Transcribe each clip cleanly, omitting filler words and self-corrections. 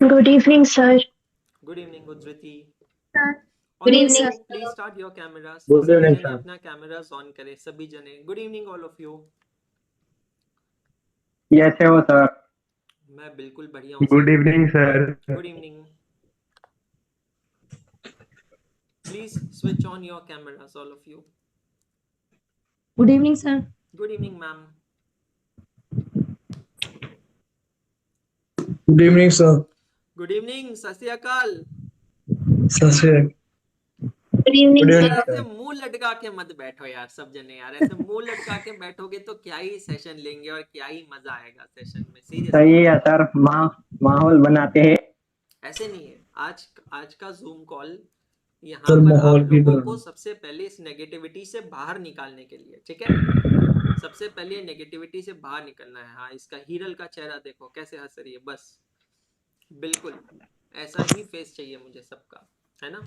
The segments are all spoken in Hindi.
Good evening, sir. Good evening उद्धृति। Sir. All Good of evening, you sir. Please start your cameras. तो गुड सभी इवनिंग जने सर। अपना कैमरास ऑन करें, सभी जने। Good evening all of you. कैसे हो सर? मैं बिल्कुल बढ़िया हूँ good sir. Evening sir. Good evening. Please switch on your cameras all of you. Good evening, sir. Good evening ma'am. Good evening sir. Good evening, सत श्री अकाल। सर Good evening, गुड यार इवनिंग sir. ऐसे सर। मुंह लटका के मत बैठो यार, सब जने यार ऐसे मुंह लटका के बैठोगे तो क्या ही सेशन लेंगे और क्या ही मजा आएगा सेशन में, सीरियसली। सही है सर, माहौल बनाते हैं। ऐसे नहीं है। आज आज का जूम कॉल यहाँ सर पर माहौल आप भी लोगों को बनाना। सबसे पहले इस नेगेटिविटी से बाहर निकालने के लिए, ठीक है। सबसे पहले नेगेटिविटी से बाहर निकलना है। हाँ, इसका हीरल का चेहरा देखो कैसे हंस रही है, बस बिल्कुल ऐसा ही फेस चाहिए मुझे सबका, है ना।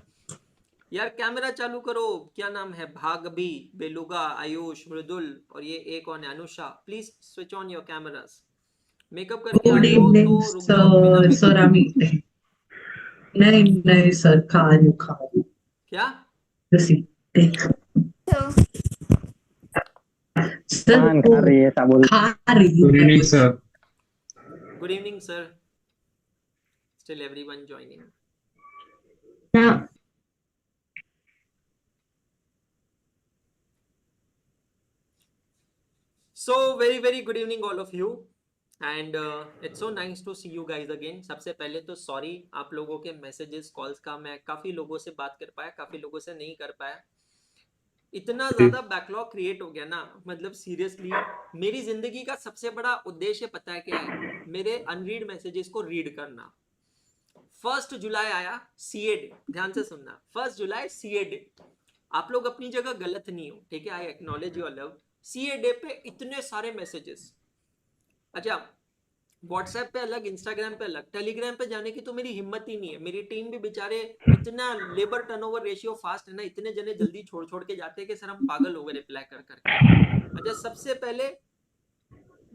यार कैमरा चालू करो। क्या नाम है? भागबी, बेलुगा, आयुष, मृदुल और ये एक कौन है, Anusha. Please switch on your cameras. Makeup करके आ Good रहे हो evening, तो रुक जाओ बिना sir. Sir, मेकअप के। नहीं नहीं सर, खा रही क्या? जैसी सर पान वो खा रही है ऐसा बोल। खा रही गुड है इवनिंग कुछ। Sir. Good evening sir. Still everyone joining. ना So very good evening all of you and it's so nice to see you guys again. सबसे पहले तो सॉरी आप लोगों के मैसेजेस कॉल्स का, मैं काफ़ी लोगों से बात कर पाया, काफ़ी लोगों से नहीं कर पाया। इतना ज़्यादा बैकलॉग क्रिएट हो गया ना, मतलब सीरियसली मेरी ज़िंदगी का सबसे बड़ा उद्देश्य पता है क्या है? मेरे अनरीड मैसेजेस को रीड करना। 1 जुलाई आया सीए डे, ध्यान से सुनना। 1 जुलाई सीए डे। आप लोग अपनी जगह गलत नहीं हो, ठीक है। I acknowledge your love. CA day पे इतने सारे मैसेजेस। अच्छा, व्हाट्सएप पे अलग, इंस्टाग्राम पे अलग, टेलीग्राम पे जाने की तो मेरी हिम्मत ही नहीं है। मेरी टीम भी बेचारे, इतना लेबर टर्नओवर रेशियो फास्ट है ना, इतने जने जल्दी छोड़ छोड़ के जाते हैं कि सर हम पागल हो गए रिप्लाई कर करके। अच्छा, सबसे पहले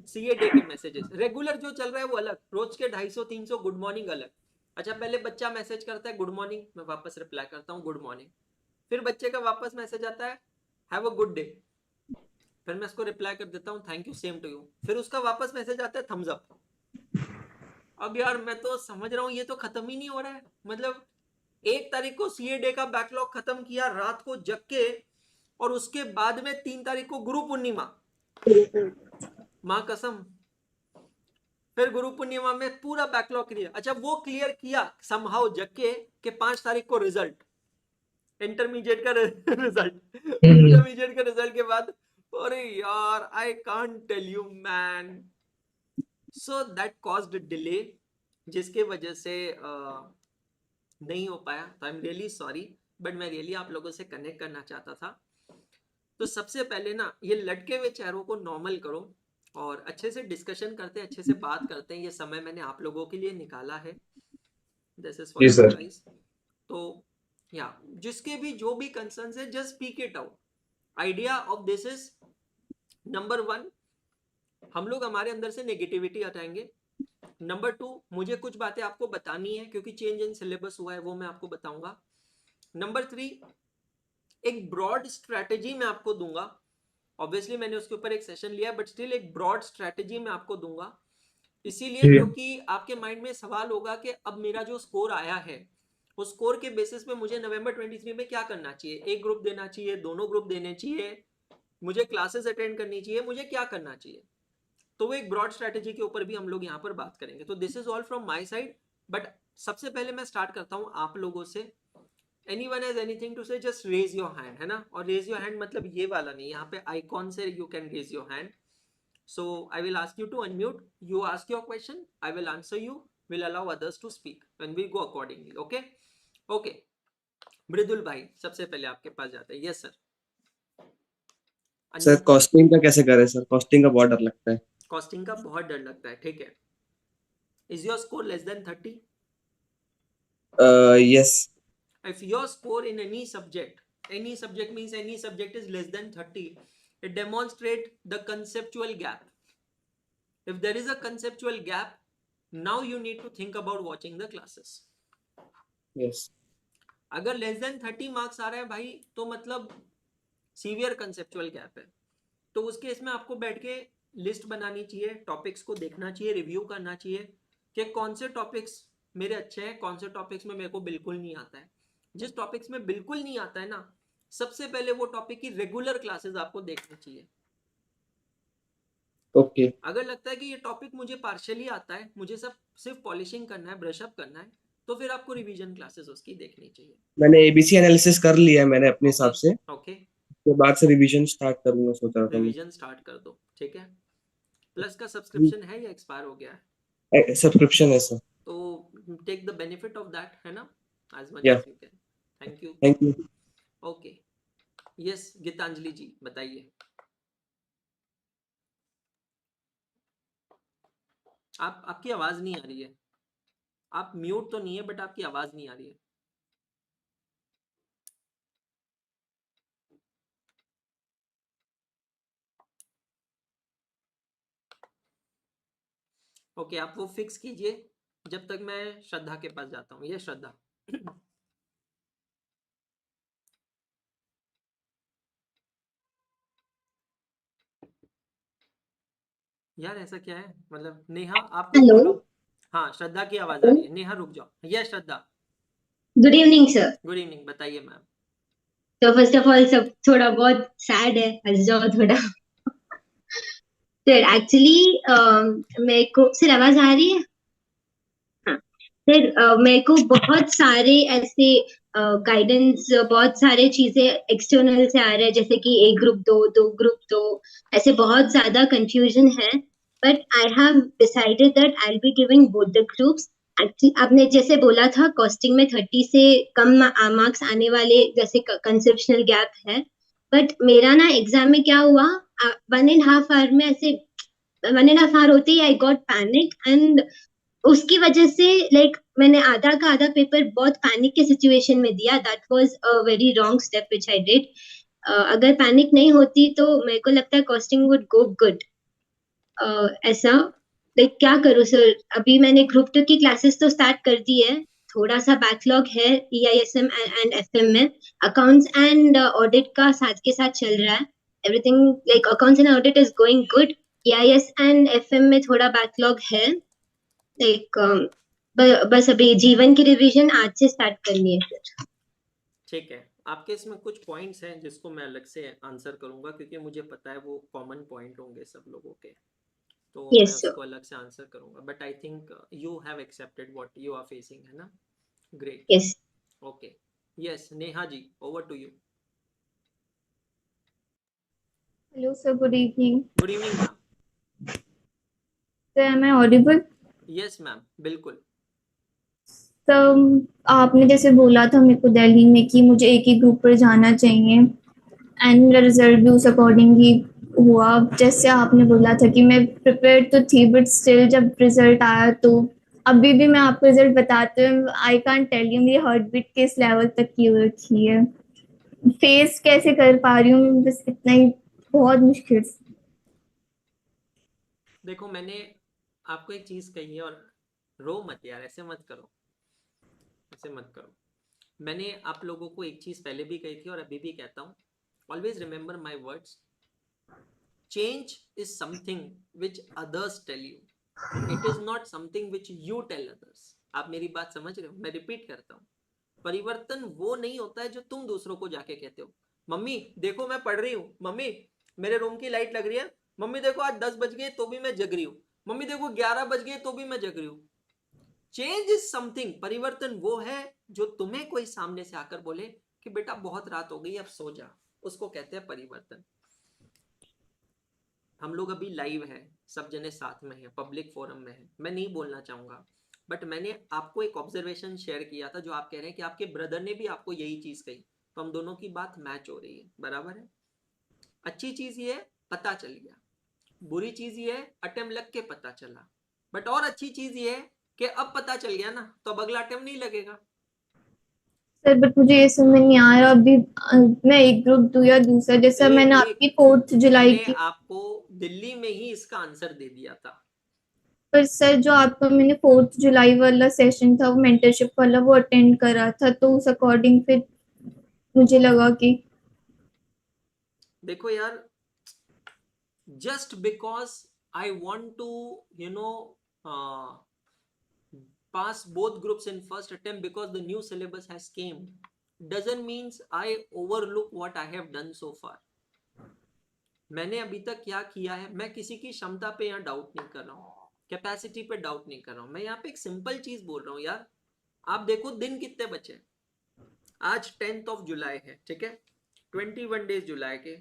सीए डे के मैसेजेस रेगुलर जो चल रहा है वो अलग, रोज के 250-300 गुड मॉर्निंग अलग। अच्छा, पहले बच्चा मैसेज करता है गुड मॉर्निंग, मैं वापस रिप्लाई करता हूँ गुड मॉर्निंग। फिर बच्चे का वापस मैसेज आता है हैव अ गुड डे, फिर मैं उसको रिप्लाई कर देता हूँ thank you same to you. फिर उसका वापस मैसेज आता है थम्स अप। अब यार मैं तो समझ रहा हूँ ये तो खत्म ही नहीं हो रहा है। मतलब 1 तारीख को सीए डे का बैकलॉग खत्म किया रात को जग के, और उसके बाद में 3 तारीख को गुरु पूर्णिमा, माँ कसम। फिर गुरु पूर्णिमा में पूरा बैकलॉग क्लियर। अच्छा, वो क्लियर किया समहाउ जग के 5 तारीख को रिजल्ट, इंटरमीडिएट का रिजल्ट। इंटरमीडिएट का रिजल्ट के बाद अरे यार I can't tell you man. So that caused delay, जिसके वजह से नहीं हो पाया। तो I am really sorry, but मैं रियली आप लोगों से कनेक्ट करना चाहता था। तो सबसे पहले ना ये लटके हुए चेहरों को नॉर्मल करो और अच्छे से डिस्कशन करते हैं, अच्छे से बात करते हैं। ये समय मैंने आप लोगों के लिए निकाला है, दिस इज फॉर जी यू सर। गाइस। तो या जिसके भी जो भी कंसर्न्स है just speak it out. Idea of this is number 1, हम लोग हमारे अंदर से नेगेटिविटी हटाएंगे। नंबर 2, मुझे कुछ बातें आपको बतानी है क्योंकि चेंज इन सिलेबस हुआ है, वो मैं आपको बताऊंगा। नंबर 3, एक ब्रॉड स्ट्रेटेजी मैं आपको दूंगा। ऑब्वियसली मैंने उसके ऊपर एक सेशन लिया, बट स्टिल एक ब्रॉड स्ट्रेटेजी मैं आपको दूंगा। इसीलिए जी। क्योंकि आपके माइंड में सवाल होगा कि अब मेरा जो स्कोर आया है उस स्कोर के बेसिस पे मुझे नवंबर 23 में क्या करना चाहिए। एक ग्रुप देना चाहिए, दोनों ग्रुप देने चाहिए, मुझे क्लासेस अटेंड करनी चाहिए, मुझे क्या करना चाहिए। तो वो एक ब्रॉड स्ट्रेटेजी के ऊपर भी हम लोग यहाँ पर बात करेंगे। तो this is all from my side. But सबसे पहले मैं स्टार्ट करता हूँ आप लोगों से। एनीवन हैज एनीथिंग टू से जस्ट रेज योर हैंड, है ना। और रेज योर हैंड मतलब ये वाला नहीं, यहाँ पे आइकॉन से you can raise your hand. So I will ask you to unmute. You ask your question. I will answer you. Will allow others to speak and we go accordingly. Okay? Okay. मृदुल भाई सबसे पहले आपके पास जाते हैं। Yes sir. Sir unmute. Costing का कैसे करें सर? कॉस्टिंग का बहुत डर लगता है। कॉस्टिंग का बहुत डर लगता है, ठीक है। Is your score less than 30? Yes. If your score in any subject means any subject is less than 30, it demonstrates the conceptual gap. If there is a conceptual gap, now you need to think about watching the classes. Yes. अगर लेस देन 30 मार्क्स आ रहे हैं भाई तो मतलब सीवियर कंसेप्चुअल गैप है. तो उस केस में आपको बैठ के लिस्ट बनानी चाहिए, टॉपिक्स को देखना चाहिए, रिव्यू करना चाहिए कि कौन से टॉपिक्स मेरे अच्छे हैं, कौन से टॉपिक्स में मेरे को बिल्कुल नहीं आता है. जिस टॉपिक्स में बिल्कुल नहीं आता है ना, सबसे पहले वो टॉपिक की रेगुलर क्लासेस आपको देखनी चाहिए. Okay. अगर लगता है कि ये टॉपिक मुझे पार्शियली आता है, मुझे सब सिर्फ पॉलिशिंग करना है, ब्रश अप करना है, तो फिर आपको रिवीजन क्लासेस उसकी देखनी चाहिए. मैंने एबीसी एनालिसिस कर लिया है मैंने अपने हिसाब से. ओके, उसके बाद से रिवीजन स्टार्ट करूंगा सोच रहा था मैं. रिवीजन स्टार्ट कर दो. ठीक है. प्लस का सब्सक्रिप्शन है या एक्सपायर हो गया है? सब्सक्रिप्शन है सर. तो take the benefit of that, है ना, as much Yeah. As you can. Thank you. Thank you. Okay, yes Geetanjali ji बताइए. आपकी आवाज नहीं आ रही है. आप म्यूट तो नहीं है बट आपकी आवाज नहीं आ रही है. ओके, आप वो फिक्स कीजिए जब तक मैं श्रद्धा के पास जाता हूँ. ये श्रद्धा. यार ऐसा क्या है, मतलब नेहा आप कुछ हेलो. बोलो. हाँ, श्रद्धा की आवाज आ रही है. नेहा रुक जाओ. ये Shraddha. Good evening sir. Good evening, बताइए मैम. तो फर्स्ट ऑफ ऑल सब थोड़ा बहुत सैड है, हंस जाओ थोड़ा. सर एक्चुअली मेरे को सर आवाज आ रही है. हाँ. सर मेरे को बहुत सारे ऐसे गाइडेंस, बहुत सारे चीजें एक्सटर्नल से आ रहे हैं, जैसे कि एक ग्रुप दो ग्रुप दो, ऐसे बहुत ज्यादा कंफ्यूजन है. But I have decided that I will be giving both the groups. Actually आपने जैसे बोला था कॉस्टिंग में 30 से कम मार्क्स आने वाले जैसे कंसेप्शनल गैप है. बट मेरा ना एग्जाम में क्या हुआ, 1.5 आवर में ऐसे 1.5 आवर होते ही आई गॉट पैनिक, एंड उसकी वजह से लाइक मैंने आधा का आधा पेपर बहुत पैनिक के सिचुएशन में दिया. That was a very wrong step which I did. अगर पैनिक नहीं होती तो मेरे को लगता है कॉस्टिंग वुड गो गुड. ऐसा लाइक क्या करूँ सर. अभी मैंने ग्रुप 2 की क्लासेस तो स्टार्ट कर दी है. थोड़ा सा बैकलॉग है EISM एंड FM में. अकाउंट्स एंड ऑडिट का साथ के साथ चल रहा है. Everything like accounts and audit is going good. EIS and FM में थोड़ा बैकलॉग है. लाइक बस अभी जीवन की रिवीजन आज से स्टार्ट करनी है सर. ठीक है, आपके इसमें कुछ पॉइंट्स हैं जिसको मैं अलग से आंसर करूंगा क्योंकि मुझे पता है वो कॉमन पॉइंट होंगे सब लोगों के. तो मैं यस सर. उसको अलग से आंसर करूंगा. But I think you have accepted what you are facing, है ना. Great. Yes. Okay, yes Neha ji, over to you. Hello, sir. Good evening. Good evening ma'am. Sir, am I audible? Yes ma'am, बिल्कुल. तो आपने जैसे बोला था मेरे को दिल्ली में कि मुझे एक ही ग्रुप पर जाना चाहिए, एंड मेरा रिजल्ट भी उस अकॉर्डिंग ही हुआ. जैसे आपने बोला था कि मैं प्रिपेयर तो थी, बट स्टिल जब रिजल्ट आया तो अभी भी मैं आपको रिजल्ट बताते हुए आई कांट टेल यू मेरी हार्ट बीट किस लेवल तक की हो रखी है. फेस कैसे कर पा रही हूँ बस इतना ही, बहुत मुश्किल से. देखो मैंने आपको एक चीज कही है और रो मत यार, ऐसे मत करो, ऐसे मत करो. मैंने आप लोगों को एक चीज पहले भी कही थी और अभी भी कहता हूँ. Always remember my words. Change is something which others tell you, it is not something which you tell others. आप मेरी बात समझ रहे हो? मैं रिपीट करता हूँ. परिवर्तन वो नहीं होता है जो तुम दूसरों को जाके कहते हो. मम्मी देखो मैं पढ़ रही हूँ, मम्मी मेरे रूम की लाइट लग रही है, मम्मी देखो आज 10 बज गए तो भी मैं जग रही हूँ, मम्मी देखो 11 बज गए तो भी मैं जग रही हूँ. Change is something. परिवर्तन वो है जो तुम्हें कोई सामने से आकर बोले कि बेटा बहुत रात हो गई अब सो जा. उसको कहते हैं परिवर्तन. हम लोग अभी लाइव है, सब जने साथ में है, पब्लिक फोरम में है. मैं नहीं बोलना चाहूंगा बट मैंने आपको एक ऑब्जर्वेशन शेयर किया था जो आप कह रहे हैं कि आपके ब्रदर ने भी आपको यही चीज कही. तो हम दोनों की बात मैच हो रही है, बराबर है. अच्छी चीज ये पता चल गया, बुरी चीज ये अटेम्प्ट लग के पता चला. बट और अच्छी चीज ये है कि अब पता चल गया ना तो अब अगला अटेम्प्ट नहीं लगेगा. सर बट मुझे ये समझ नहीं आ रहा अभी मैं एक ग्रुप दूं या दूसरा. जैसा मैंने आपकी 4 जुलाई मैंने की. आपको दिल्ली में ही इसका आंसर दे दिया था. पर सर जो आपका मैंने 4 जुलाई वाला सेशन था वो मेंटरशिप वाला वो अटेंड करा था, तो उस अकॉर्डिंग फिर मुझे लगा कि देखो यार, just because I want to, you know, pass both groups in first attempt because the new syllabus has came, doesn't means I overlook what I have done so far. मैंने अभी तक क्या किया है, मैं किसी की क्षमता पे यहाँ डाउट नहीं कर रहा हूँ, कैपेसिटी पे डाउट नहीं कर रहा हूँ, मैं यहाँ पे एक सिंपल चीज बोल रहा हूँ यार। आप देखो दिन कितने बचे, आज 10th जुलाई है, ठीक है, 21 डेज जुलाई के,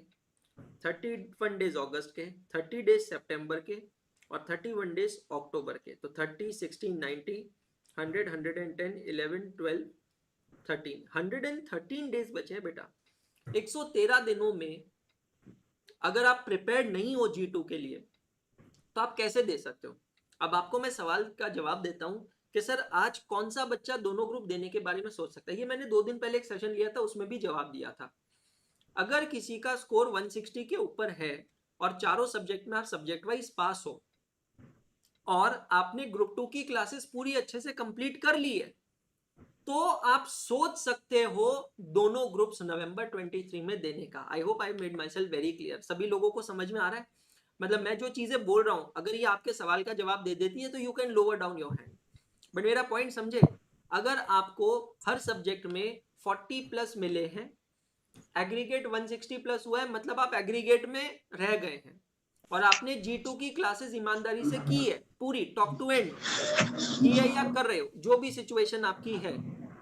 31 डेज अगस्त के, 30 डेज सितंबर के और 31 डेज अक्टूबर के। तो 30, 16, 90, 100, 110, 11, 12, 13, 113 डेज बचे हैं बेटा। 113 दिनों में अगर आप प्रिपेयर्ड नहीं हो G2 के लिए तो आप कैसे दे सकते हो? अब आपको मैं सवाल का जवाब देता हूं कि सर आज कौन सा बच्चा दोनों ग्रुप देने के बारे में सोच सकता है। ये मैंने 2 दिन पहले एक सेशन लिया था, उसमें भी जवाब दिया था। अगर किसी का स्कोर 160 के ऊपर है और चारों सब्जेक्ट में आप सब्जेक्ट वाइज पास हो और आपने ग्रुप 2 की क्लासेस पूरी अच्छे से कंप्लीट कर ली है, तो आप सोच सकते हो दोनों ग्रुप्स नवंबर 23 में देने का। I hope I made my self very clear. सभी लोगों को समझ में आ रहा है? मतलब मैं जो चीजें बोल रहा हूं, अगर ये आपके सवाल का जवाब दे देती है तो you can lower down your hand, but मेरा पॉइंट समझे। अगर आपको हर सब्जेक्ट में 40 प्लस मिले हैं, एग्रीगेट 160 प्लस हुआ है, मतलब आप एग्रीगेट में रह गए हैं और आपने G2 की क्लासेस ईमानदारी से की है पूरी टॉप टू एंड की है या कर रहे हो, जो भी सिचुएशन आपकी है,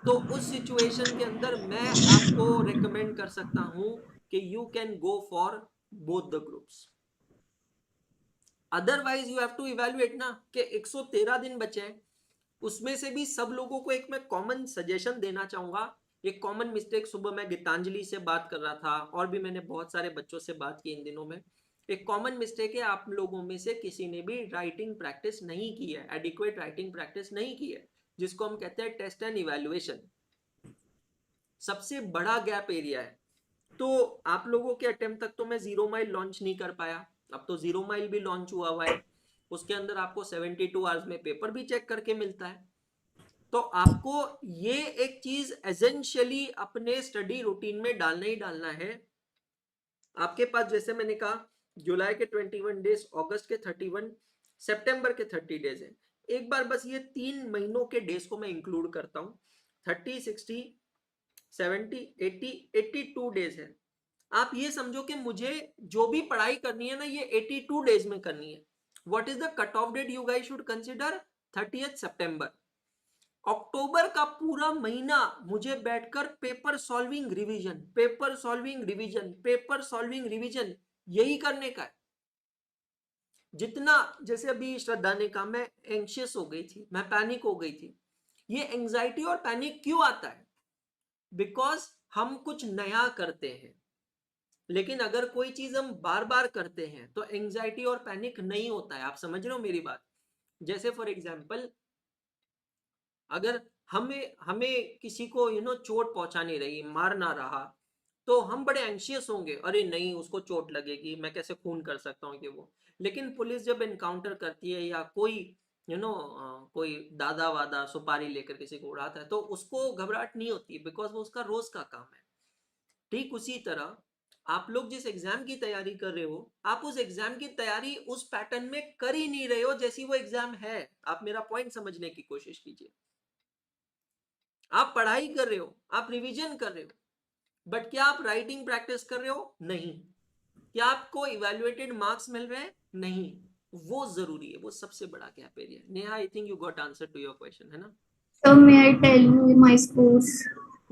तो उस सिचुएशन के अंदर मैं आपको रेकमेंड कर सकता हूं कि you can go for both the groups. Otherwise you have to evaluate ना कि 113 दिन बचे हैं, उसमें से भी सब लोगों को एक मैं कॉमन सजेशन देना चाहूंगा। एक कॉमन मिस्टेक, सुबह मैं गीतांजलि से बात कर रहा था और भी मैंने बहुत सारे बच्चों से बात की इन दिनों में। एक कॉमन मिस्टेक है, आप लोगों में से किसी ने भी राइटिंग प्रैक्टिस नहीं की है, एडिक्वेट राइटिंग प्रैक्टिस नहीं की है, जिसको हम कहते हैं टेस्ट एंड इवैल्यूएशन। सबसे बड़ा गैप एरिया है। तो आप लोगों के अटेम्प्ट तक तो मैं 0 माइल लॉन्च नहीं कर पाया, अब तो 0 माइल भी लॉन्च हुआ है। उसके अंदर आपको 72 आवर्स में पेपर भी चेक करके मिलता है। तो आपको ये एक चीज एसेंशियली अपने स्टडी रूटीन में डालना ही डालना है। आपके पास जैसे मैंने कहा जुलाई के 21 डेज, अगस्त के 31, सितंबर के 30 डेज है। एक बार बस ये 3 महीनों के डेज को मैं इंक्लूड करता हूं, 30, 60, 70, 80, 82 डेज है। आप ये समझो कि मुझे जो भी पढ़ाई करनी है ना, ये 82 डेज में करनी है। What is the cut off date you guys should consider? 30 सितंबर। अक्टूबर का पूरा महीना मुझे बैठकर paper solving revision, paper solving revision, paper solving revision यही करने का है। जितना, जैसे अभी श्रद्धा ने कहा, मैं एंशियस हो गई थी, मैं पैनिक हो गई थी। ये एंजाइटी और पैनिक क्यों आता है? बिकॉज हम कुछ नया करते हैं, लेकिन अगर कोई चीज हम बार बार करते हैं तो एंजाइटी और पैनिक नहीं होता है। आप समझ रहे हो मेरी बात? जैसे फॉर एग्जाम्पल, अगर हमें किसी को चोट पहुंचा नहीं रही, मार ना रहा, तो हम बड़े एंशियस होंगे, अरे नहीं उसको चोट लगेगी, मैं कैसे खून कर सकता हूँ, ये वो। लेकिन पुलिस जब एनकाउंटर करती है या कोई कोई दादा वादा सुपारी लेकर किसी को उड़ाता है, तो उसको घबराहट नहीं होती, बिकॉज वो उसका रोज का काम है। ठीक उसी तरह आप लोग जिस एग्जाम की तैयारी कर रहे हो, आप उस एग्जाम की तैयारी उस पैटर्न में कर ही नहीं रहे हो जैसी वो एग्जाम है। आप मेरा पॉइंट समझने की कोशिश कीजिए। आप पढ़ाई कर रहे हो, आप रिवीजन कर रहे हो, बट क्या आप राइटिंग प्रैक्टिस कर रहे हो? नहीं। क्या आपको इवैल्यूएटेड मार्क्स मिल रहे हैं? नहीं। वो जरूरी है, वो सबसे बड़ा गैप एरिया है। Neha, I think you got answer to your question, है ना? So may I tell you my scores?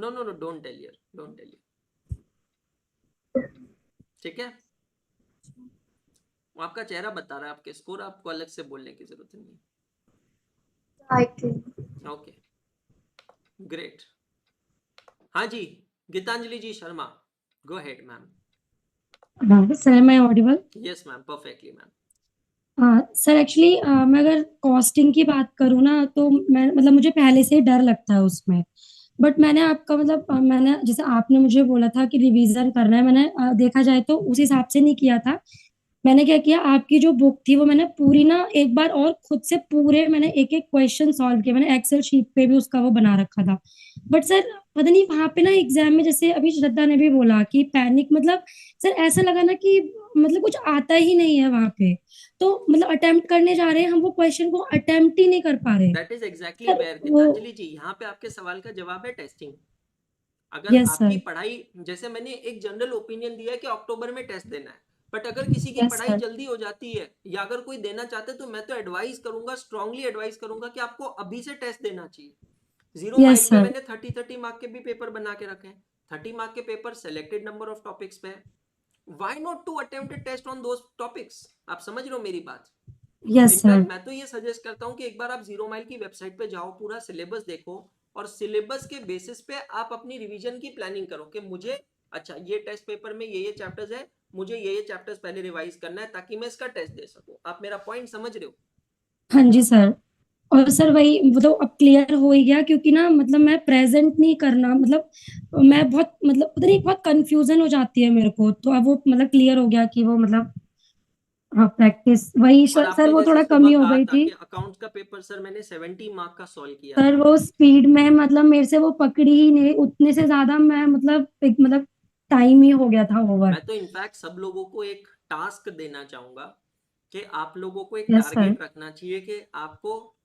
No, don't tell here, don't tell here, ठीक है? वो आपका चेहरा बता रहा है आपके स्कोर, आपको अलग से बोलने की जरूरत नहीं है। I think. Okay, great. हाँ जी, Geetanjali ji Sharma, go ahead ma'am. Sir am I audible? Yes ma'am, perfectly ma'am. Sir actually मैं अगर कॉस्टिंग की बात करूँ ना, तो मैं मतलब मुझे पहले से ही डर लगता है उसमें। बट मैंने आपका मतलब मैंने जैसे आपने मुझे बोला था कि रिवीजन करना है, मैंने देखा जाए तो उस हिसाब से नहीं किया था। मैंने क्या किया, आपकी जो बुक थी वो मैंने पूरी ना एक बार और खुद से पूरे मैंने एक एक क्वेश्चन सॉल्व किया, मैंने एक्सेल शीट पे भी उसका वो बना रखा था। बट सर पता नहीं वहां पे ना एग्जाम में, जैसे अभी श्रद्धा ने भी बोला कि पैनिक, मतलब सर ऐसा लगा ना कि मतलब कुछ आता ही नहीं है वहां पे। तो मतलब अटेम्प्ट करने जा रहे हैं हम, वो क्वेश्चन को अटेम्प्ट ही नहीं कर पा रहे। That is exactly sir where वो, गीतांजलि जी, यहाँ पे आपके सवाल का जवाब है टेस्टिंग। अगर यस आपकी सर, पढ़ाई, जैसे मैंने एक जनरल ओपिनियन दिया है कि अक्टूबर में टेस्ट देना है, बट अगर किसी की यस पढ़ाई सर, जल्दी हो जाती है या अगर कोई देना चाहते हैं, तो मैं तो एडवाइस करूंगा, स्ट्रांगली एडवाइस करूंगा कि आपको अभी से टेस्ट देना चाहिए। 0 माइल यस पे सर, मैंने 30-30 मार्क के भी पेपर बना के रखे हैं। 30 मार्क के paper selected number of topics पे है। Why not to attempt a test on those topics? आप समझ रहे हो मेरी बात? यस सर, इनफैक्ट मैं तो ये सजेस्ट करता हूँ कि एक बार आप 0 माइल की वेबसाइट पे जाओ, पूरा सिलेबस देखो, और सिलेबस के बेसिस पे आप अपनी रिवीजन की प्लानिंग करो कि मुझे, अच्छा ये टेस्ट पेपर में ये चैप्टर्स है, मुझे ये चैप्टर्स पहले रिवाइज करना है ताकि मैं इसका टेस्ट दे सकूं। आप मेरा पॉइंट समझ रहे हो? हाँ जी सर। और सर वही वो तो अब क्लियर हो ही गया, क्योंकि ना मतलब मैं प्रेजेंट नहीं करना, मतलब मैं बहुत, मतलब पता नहीं बहुत कंफ्यूजन हो जाती है मेरे को, तो अब वो मतलब क्लियर हो गया कि वो मतलब, हाँ प्रैक्टिस वही और सर आपने वो जैसे थोड़ा सुबह कमी हो कहा गई था थी। कि अकाउंट्स का पेपर सर मैंने 70 मार्क का सॉल्व किया सर था। वो स्पीड में मतलब मेरे से वो पकड़ी ही नहीं, उतने से ज्यादा मैं मतलब एक मतलब टाइम ही हो गया था ओवर। मैं तो इनफैक्ट सब लोगों को एक टास्क देना चाहूंगा कि आप लोगों को एक यस सर, टारगेट रखना चाहिए कि आपको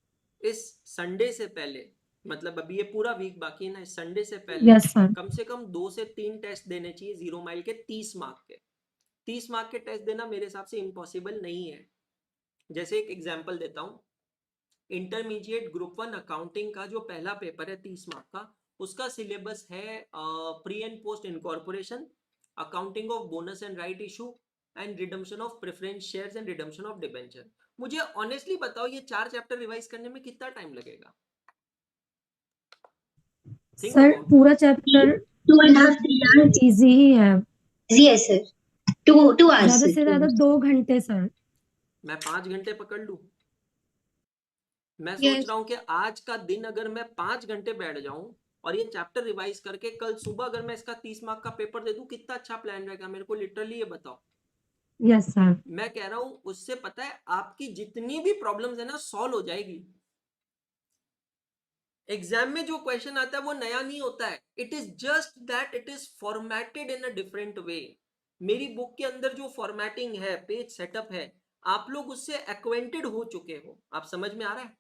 इस संडे से पहले, मतलब अभी ये पूरा वीक बाकी है ना, इस संडे से पहले यस सर, कम से कम 2 से 3 टेस्ट देने चाहिए 0 माइल के 30 मार्क के। 30 मार्क के टेस्ट देना मेरे हिसाब से इम्पॉसिबल नहीं है। जैसे एक एग्जांपल देता हूँ, इंटरमीडिएट ग्रुप 1 अकाउंटिंग का जो पहला पेपर है 30 मार्क का, उसका सिलेबस है pre and post incorporation, accounting of bonus and right issue, and redemption of preference shares and redemption of debenture. मुझे ऑनेस्टली बताओ ये 4 चैप्टर रिवाइज करने में कितना टाइम लगेगा? Think sir about. पूरा चैप्टर 2.5 मतलब 3 hours इजी ही है, जी है सर, 2 hours ज्यादा सर, से 2 ज्यादा hours। 2 घंटे सर। मैं 5 घंटे पकड़ लूं? मैं सोच यस रहा हूं कि आज का दिन अगर मैं 5 घंटे बैठ जाऊं और ये चैप्टर रिवाइज करके कल सुबह अगर मैं इसका 30 मार्क का पेपर दे दूं, कितना अच्छा प्लान रहेगा? मेरे को लिटरली ये बताओ। यस सर, मैं कह रहा हूं उससे पता है आपकी जितनी भी प्रॉब्लम्स है ना सॉल्व हो जाएगी। एग्जाम में जो क्वेश्चन आता है वो नया नहीं होता है, it is just that it is formatted in a different way. मेरी बुक के अंदर जो फॉर्मेटिंग है, पेज सेटअप है, आप लोग उससे एक्वेंटेड हो चुके हो। आप समझ में आ रहा है?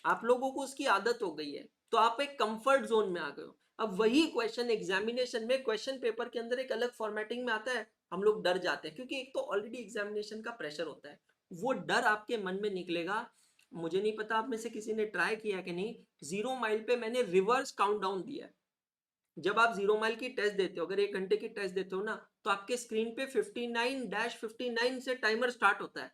आप लोगों को उसकी आदत हो गई है, तो आप एक कंफर्ट जोन में आ गए हो। अब वही क्वेश्चन एग्जामिनेशन में, क्वेश्चन पेपर के अंदर एक अलग फॉर्मेटिंग में आता है, हम लोग डर जाते हैं, क्योंकि एक तो ऑलरेडी एग्जामिनेशन का प्रेशर होता है। वो डर आपके मन में निकलेगा। मुझे नहीं पता आप में से किसी ने ट्राई किया कि नहीं, 0 माइल पे मैंने रिवर्स काउंटडाउन दिया है। जब आप 0 माइल की टेस्ट देते हो, अगर 1 घंटे की टेस्ट देते हो ना, तो आपके स्क्रीन पे 59-59 से टाइमर स्टार्ट होता है।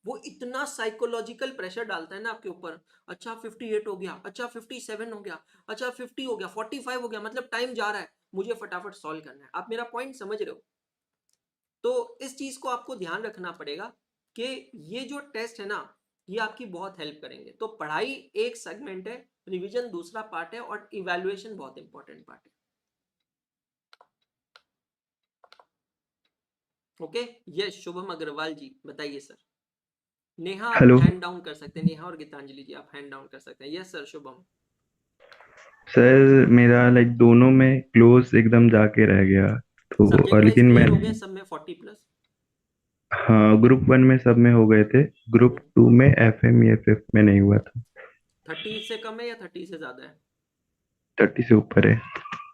वो इतना साइकोलॉजिकल प्रेशर डालता है ना आपके ऊपर। अच्छा 58 हो गया, अच्छा 57 हो गया, अच्छा 50 हो गया, 45 हो गया, मतलब टाइम जा रहा है, मुझे फटाफट सॉल्व करना है। आप मेरा पॉइंट समझ रहे हो? तो इस चीज को आपको ध्यान रखना पड़ेगा कि ये जो टेस्ट है ना, ये आपकी बहुत हेल्प करेंगे। तो पढ़ाई एक सेगमेंट है, रिवीजन दूसरा पार्ट है, और इवैल्यूएशन बहुत इंपॉर्टेंट पार्ट है। ओके, यस शुभम अग्रवाल जी बताइए सर। नेहा आप हेलो हैंड डाउन कर सकते हैं, नेहा और गीतांजलि जी आप हैंड डाउन कर सकते हैं। Yes sir Shubham. सर, मेरा लाइक दोनों में क्लोज एकदम जाके रह गया तो, सब्जेक्ट और वाइज लेकिन मैं, क्लियर हो गए सब में 40+? हाँ ग्रुप 1 में सब में हो गए थे, ग्रुप 2 में FMEFF में नहीं हुआ था। 30 से कम है या 30 से ज्यादा है? 30 से ऊपर है।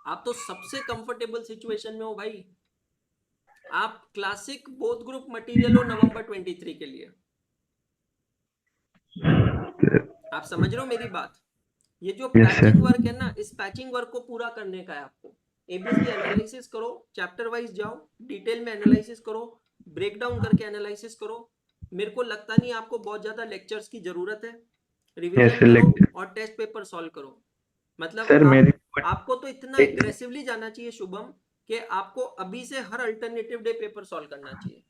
आप तो सबसे कंफर्टेबल सिचुएशन में हो भाई। आप क्लासिक बोथ ग्रुप मटेरियल हो नवंबर 23 के लिए। आप समझ रहे हो मेरी बात? ये जो यस सर। पैचिंग वर्क है ना, इस पैचिंग वर्क को पूरा करने का है आपको। एबीसी एनालिसिस करो, चैप्टर वाइज जाओ, डिटेल में एनालिसिस करो, ब्रेक डाउन करके एनालिसिस करो। मेरे को लगता नहीं आपको बहुत ज्यादा लेक्चर्स की जरूरत है। यस रिवीजन करो लेक्चर। और टेस्ट पेपर सॉल्व करो। मतलब सर मेरी, आपको तो इतना एग्रेसिवली जाना चाहिए शुभम, कि आपको अभी से हर अल्टरनेटिव डे पेपर सॉल्व करना चाहिए।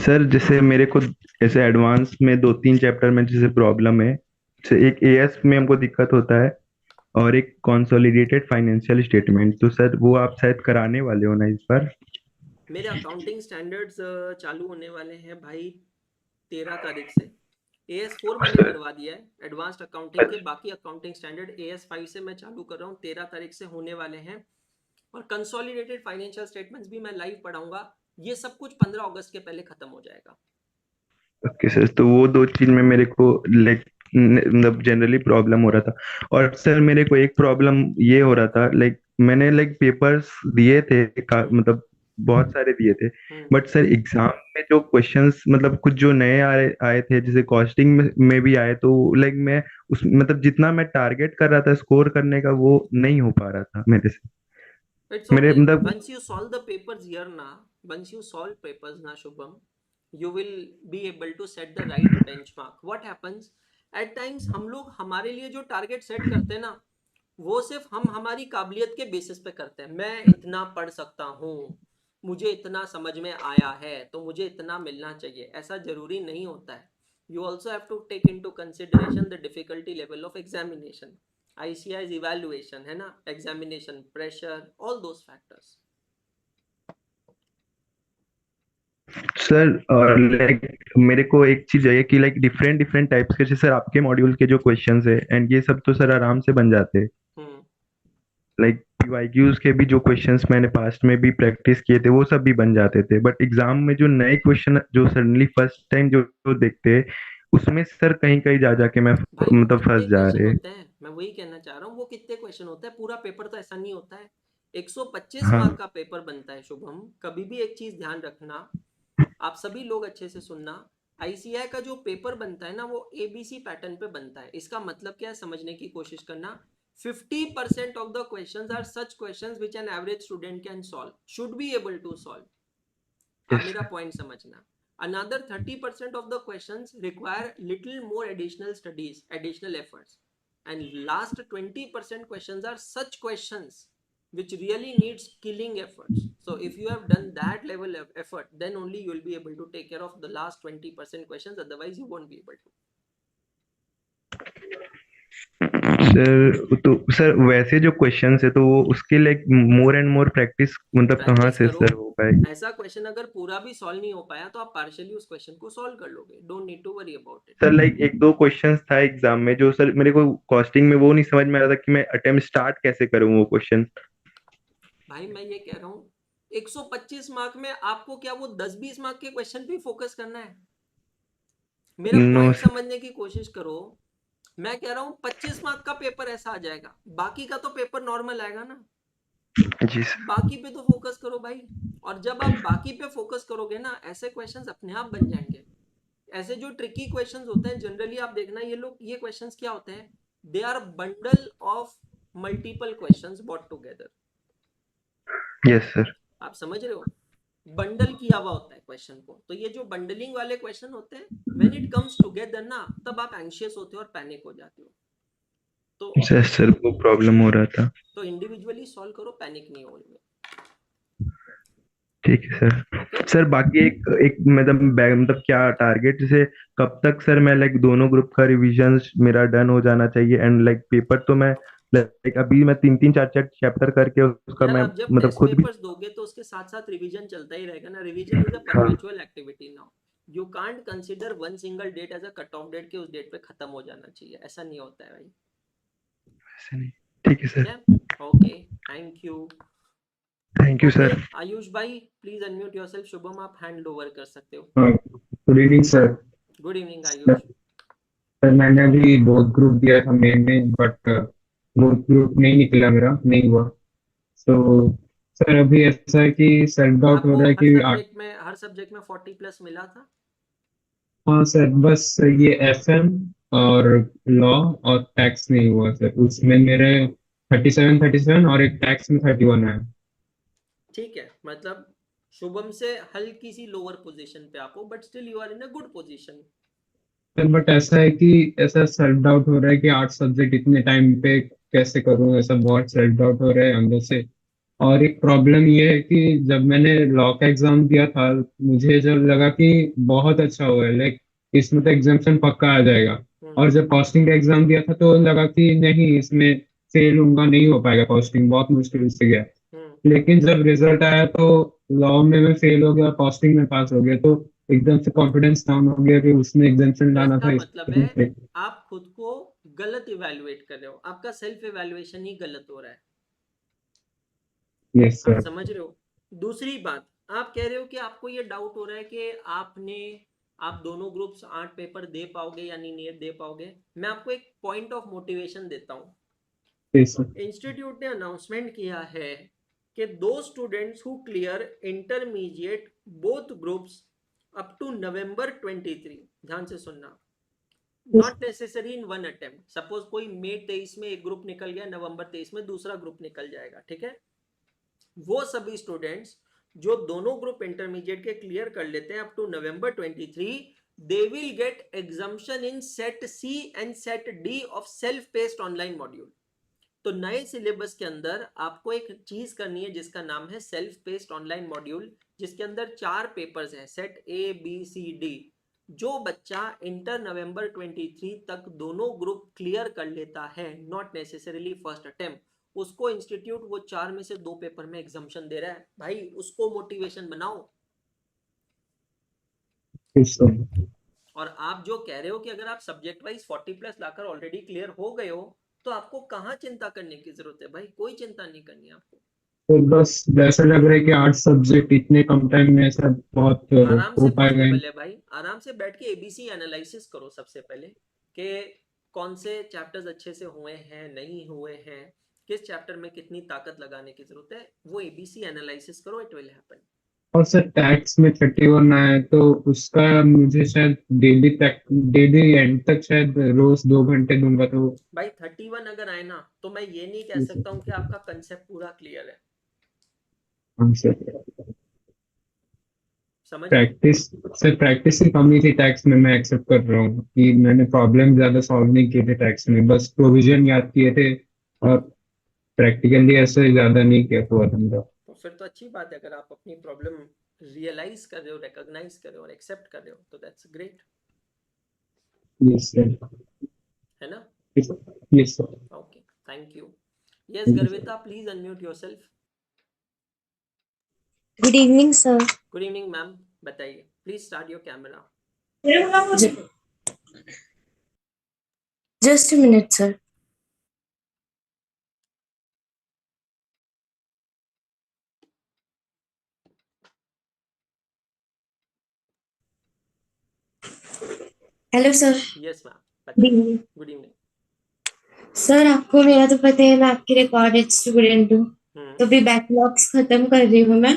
सर जैसे मेरे को जैसे एडवांस में 2-3 चैप्टर में जैसे प्रॉब्लम है, जैसे एक AS में हमको दिक्कत होता है और एक कंसोलिडेटेड फाइनेंशियल स्टेटमेंट, तो सर वो आप शायद कराने वाले हो ना इस बार? मेरे अकाउंटिंग स्टैंडर्ड्स चालू होने वाले हैं भाई 13 तारीख से। AS4 मैंने करवा दिया है, एडवांस्ड अकाउंटिंग के। बाकी अकाउंटिंग स्टैंडर्ड AS5 से मैं चालू कर रहा हूँ, 13 तारीख से होने वाले हैं। और कंसोलिडेटेड फाइनेंशियल स्टेटमेंट्स भी मैं लाइव पढ़ाऊंगा। ये सब कुछ 15 अगस्त के पहले खत्म हो जाएगा। ओके सर, तो वो दो चीज में मेरे को लाइक मतलब जनरली प्रॉब्लम हो रहा था। और सर मेरे को एक प्रॉब्लम ये हो रहा था, लाइक मैंने लाइक पेपर्स दिए थे मतलब बहुत सारे दिए थे, बट सर एग्जाम में जो क्वेश्चंस मतलब कुछ जो नए आए थे, जैसे कॉस्टिंग में भी आए, तो लाइक मैं उस मतलब जितना मैं टारगेट कर रहा था स्कोर करने का, वो नहीं हो पा रहा था मेरे से। It's मेरे okay. मतलब Once you solve the papers here na, once you solve papers na Shubham, you will be able to set the right benchmark. What happens? At times हम लोग हमारे लिए जो टारगेट सेट करते हैं ना, वो सिर्फ हम हमारी काबिलियत के बेसिस पे करते हैं। मैं इतना पढ़ सकता हूँ, मुझे इतना समझ में आया है, तो मुझे इतना मिलना चाहिए। ऐसा जरूरी नहीं होता है। You also have to take into consideration the difficulty level of examination. ICI's evaluation है ना, examination pressure, all those factors. Sir और लाइक मेरे को एक चीज है कि लाइक डिफरेंट डिफरेंट टाइप्स के, जैसे सर आपके मॉड्यूल के जो क्वेश्चंस है एंड ये सब तो सर आराम से बन जाते हैं। लाइक PYQs के भी जो क्वेश्चंस मैंने पास्ट में भी प्रैक्टिस किए थे वो सब भी बन जाते थे, बट एग्जाम में जो नए क्वेश्चन जो सडनली फर्स्ट टाइम जो देखते हैं, उसमें सर कहीं कहीं जा जाके मैं भाई मतलब कितने फंस जा क्वेश्चन रहे। होते हैं, मैं वही कहना चाह रहा हूँ। वो कितने क्वेश्चन होता है, पूरा पेपर तो ऐसा नहीं होता है। 125 हाँ मार्क का पेपर बनता है शुभम। कभी भी एक चीज ध्यान रखना, आप सभी लोग अच्छे से सुनना। ICI का जो पेपर बनता है ना, वो ABC पैटर्न पे बनता है। इसका मतलब क्या है, समझने की कोशिश करना। 50% of the questions are such questions which an average student can solve, should be able to solve. आप यस मेरा पॉइंट समझना। Another 30% of the questions require little more additional studies, additional efforts, and last 20% questions are such questions which really needs killing efforts. So if you have done that level of effort, then only you will be able to take care of the last 20% questions, otherwise you won't be able to. Sir, तो सर वैसे जो क्वेश्चंस है तो वो उसके like more and more practice मतलब कहाँ प्रैक्टिस से करो। सर हो पाएगी? ऐसा क्वेश्चन अगर पूरा भी सॉल्व नहीं हो पाया तो आप पार्शियली उस क्वेश्चन को सॉल्व कर लोगे। Don't need to worry about it. Sir like एक दो क्वेश्चंस था एग्जाम में जो सर मेरे को कॉस्टिंग में वो नहीं समझ में आ रहा था कि मैं अटेम्प्ट स्टार्ट कैसे करूं वो क्वेश्चन। भाई मैं ये कह रहा हूँ 125 मार्क में आपको क्या वो 10-20 मार्क के क्वेश्चन पे फोकस करना है? मेरा नो पॉइंट सर। समझने की कोशिश करो। मैं कह रहा हूँ 25 मार्क का पेपर ऐसा आ जाएगा, बाकी का तो पेपर नॉर्मल आएगा ना। जी सर। बाकी पे तो फोकस करो भाई। और जब आप बाकी पे फोकस करोगे ना, ऐसे क्वेश्चंस अपने आप बन जाएंगे। ऐसे जो ट्रिकी क्वेश्चंस होते हैं जनरली आप देखना, ये क्वेश्चंस क्या होते हैं, they are bundle of multiple questions bought together. Yes sir. आप समझ रहे हो, बंडल किया हुआ होता है क्वेश्चन को। तो ये जो बंडलिंग वाले क्वेश्चन होते हैं, व्हेन इट कम्स टुगेदर ना, तब आप एंशियस होते हो और पैनिक हो जाते हो। तो सर वो प्रॉब्लम हो रहा था। तो इंडिविजुअली सॉल्व करो, पैनिक नहीं होगे। ठीक है सर। सर बाकी एक मतलब क्या टारगेट, जैसे कब तक सर मैं लाइक दोनों ग्रुप का रिवीजन मेरा डन हो जाना चाहिए एंड लाइक पेपर तो मैं लाइक अभी मैं 3-4 चैप्टर करके उसका यार मैं आप जब मतलब टेस्ट खुद भी। पेपर्स दोगे तो उसके साथ साथ रिवीजन चलता ही रहेगा ना। Revision is a perpetual activity now. You can't consider one single date as a cut off date के उस डेट पे खत्म हो जाना चाहिए। ऐसा नहीं होता है भाई। ऐसे नहीं। ठीक है sir. Okay, thank you. Thank you sir. Ayush भाई प्लीज अनम्यूट योरसेल्फ। शुभम आप हैंड ओवर कर सकते हो। Good evening sir. Good evening Ayush. Sir मैंने अभी बहुत ग्रुप दिया था मेन में, बट वो ग्रुप नहीं निकला, मेरा नहीं हुआ। तो सर अभी ऐसा है कि सेल्फ डाउट हो रहा है कि हर सब्जेक्ट में 40+ मिला था। हाँ सर, बस ये FM और लॉ और टैक्स नहीं हुआ सर। उसमें मेरे 37 और एक टैक्स में 31 है। ठीक है, मतलब शुभम से हल्की सी लोअर पोजीशन पे आप हो, but still you are in a good position. Sir but ऐसा है कि ऐसा सेल्फ डाउट हो रहा है कि 8 सब्जेक्ट इतने टाइम पे कैसे करूँ, ऐसा बहुत सेल्फ डाउट हो रहा है अंदर से। और एक प्रॉब्लम ये है कि जब मैंने लॉ का एग्जाम दिया था, मुझे जब लगा कि बहुत अच्छा हुआ है, लाइक इसमें तो एग्जाम्शन पक्का आ जाएगा। और जब कॉस्टिंग का एग्जाम दिया था तो लगा कि नहीं, इसमें फेल होऊंगा, नहीं हो पाएगा, कॉस्टिंग बहुत मुश्किल से गया। लेकिन जब रिजल्ट आया तो लॉ में मैं फेल हो गया, कॉस्टिंग में पास हो गया, तो एकदम से कॉन्फिडेंस डाउन हो गया कि उसमें एग्जाम्शन तो लाना इसका था मतलब है इसमें। आप खुद को गलत इवैल्यूएट कर रहे हो, आपका सेल्फ इवैल्यूएशन ही गलत हो रहा है। यस आप सर। समझ रहे हो? दूसरी बात, आप कह रहे हो कि आपको ये डाउट हो रहा है कि आप दोनों ग्रुप्स 8 पेपर दे पाओगे या नहीं दे पाओगे। मैं आपको एक पॉइंट ऑफ मोटिवेशन देता हूँ। Yes sir. इंस्टीट्यूट ने अनाउंसमेंट किया है कि दो students who clear intermediate both groups up to November 23, ध्यान से सुनना, not necessary in one attempt. Suppose कोई मई 23 में एक ग्रुप निकल गया, नवंबर 23 में दूसरा ग्रुप निकल जाएगा, ठीक है। वो सभी स्टूडेंट्स जो दोनों ग्रुप इंटरमीडिएट के क्लियर कर लेते हैं up to November 23, they will get exemption in set C and set D of self paced online module. तो नए सिलेबस के अंदर आपको एक चीज करनी है जिसका नाम है सेल्फ पेस्ड ऑनलाइन मॉड्यूल, जिसके अंदर 4 पेपर्स हैं, set A B C D. जो बच्चा इंटर नवंबर 23 तक दोनों ग्रुप क्लियर कर लेता है, नॉट नेसेसरीली फर्स्ट अटेम्प्ट, उसको इंस्टीट्यूट वो 4 में से 2 पेपर में एग्जाम्शन दे रहा है। भाई उसको मोटिवेशन बनाओ। Yes sir. और आप जो कह रहे हो कि अगर आप सब्जेक्ट वाइज 40 प्लस लाकर ऑलरेडी क्लियर हो गए हो, तो आपको कहाँ चिंता करने की जरूरत है भाई, कोई चिंता नहीं करनी है आपको। तो बस वैसा लग रहा है कि 8 सब्जेक्ट इतने कम टाइम में ऐसा बहुत आराम हो से पाएगा। पॉसिबल है भाई, आराम से बैठ के एबीसी एनालिसिस करो सबसे पहले कि कौन से चैप्टर्स अच्छे से हुए हैं, नहीं हुए हैं, किस चैप्टर में कितनी ताकत लगाने की जरूरत है, वो एबीसी एनालिसिस करो, इट विल हैपन। और सर टैक्स में 31 आया तो उसका मुझे शायद डेली एंड तक शायद रोज 2 घंटे दूंगा तो। भाई 31 अगर आए ना, तो मैं ये नहीं कह सकता हूँ कि आपका कंसेप्ट पूरा क्लियर है। हाँ सर। समझ रहे हो? प्रैक्टिस ही कमी थी टैक्स में, मैं एक्सेप्ट कर रहा हूँ कि मैंने प्रॉब्लम ज्यादा सॉल्व नहीं किए थे टैक्स में, बस प्रोविजन याद किए थे और प्रैक्टिकली ऐसे ज्यादा नहीं किया हुआ था। तो फिर तो अच्छी बात है, अगर आप अपनी प्रॉब्लम रियलाइज कर रहे हो, रिकॉग्नाइज कर रहे हो और एक्सेप्ट कर रहे हो, तो दैट्स ग्रेट, यस सर। है ना? Yes sir. Okay, thank you. Yes Garvita, please unmute yourself. Good evening sir. Good evening ma'am, बताइए, please start your camera. Just a minute sir. Hello sir. Yes ma'am, good बताइए। Evening good evening. सर। आपको मेरा तो पता है, मैं आपकी रिकॉर्डेड स्टूडेंट हूँ, तो भी बैकलॉग्स खत्म कर रही हूँ मैं।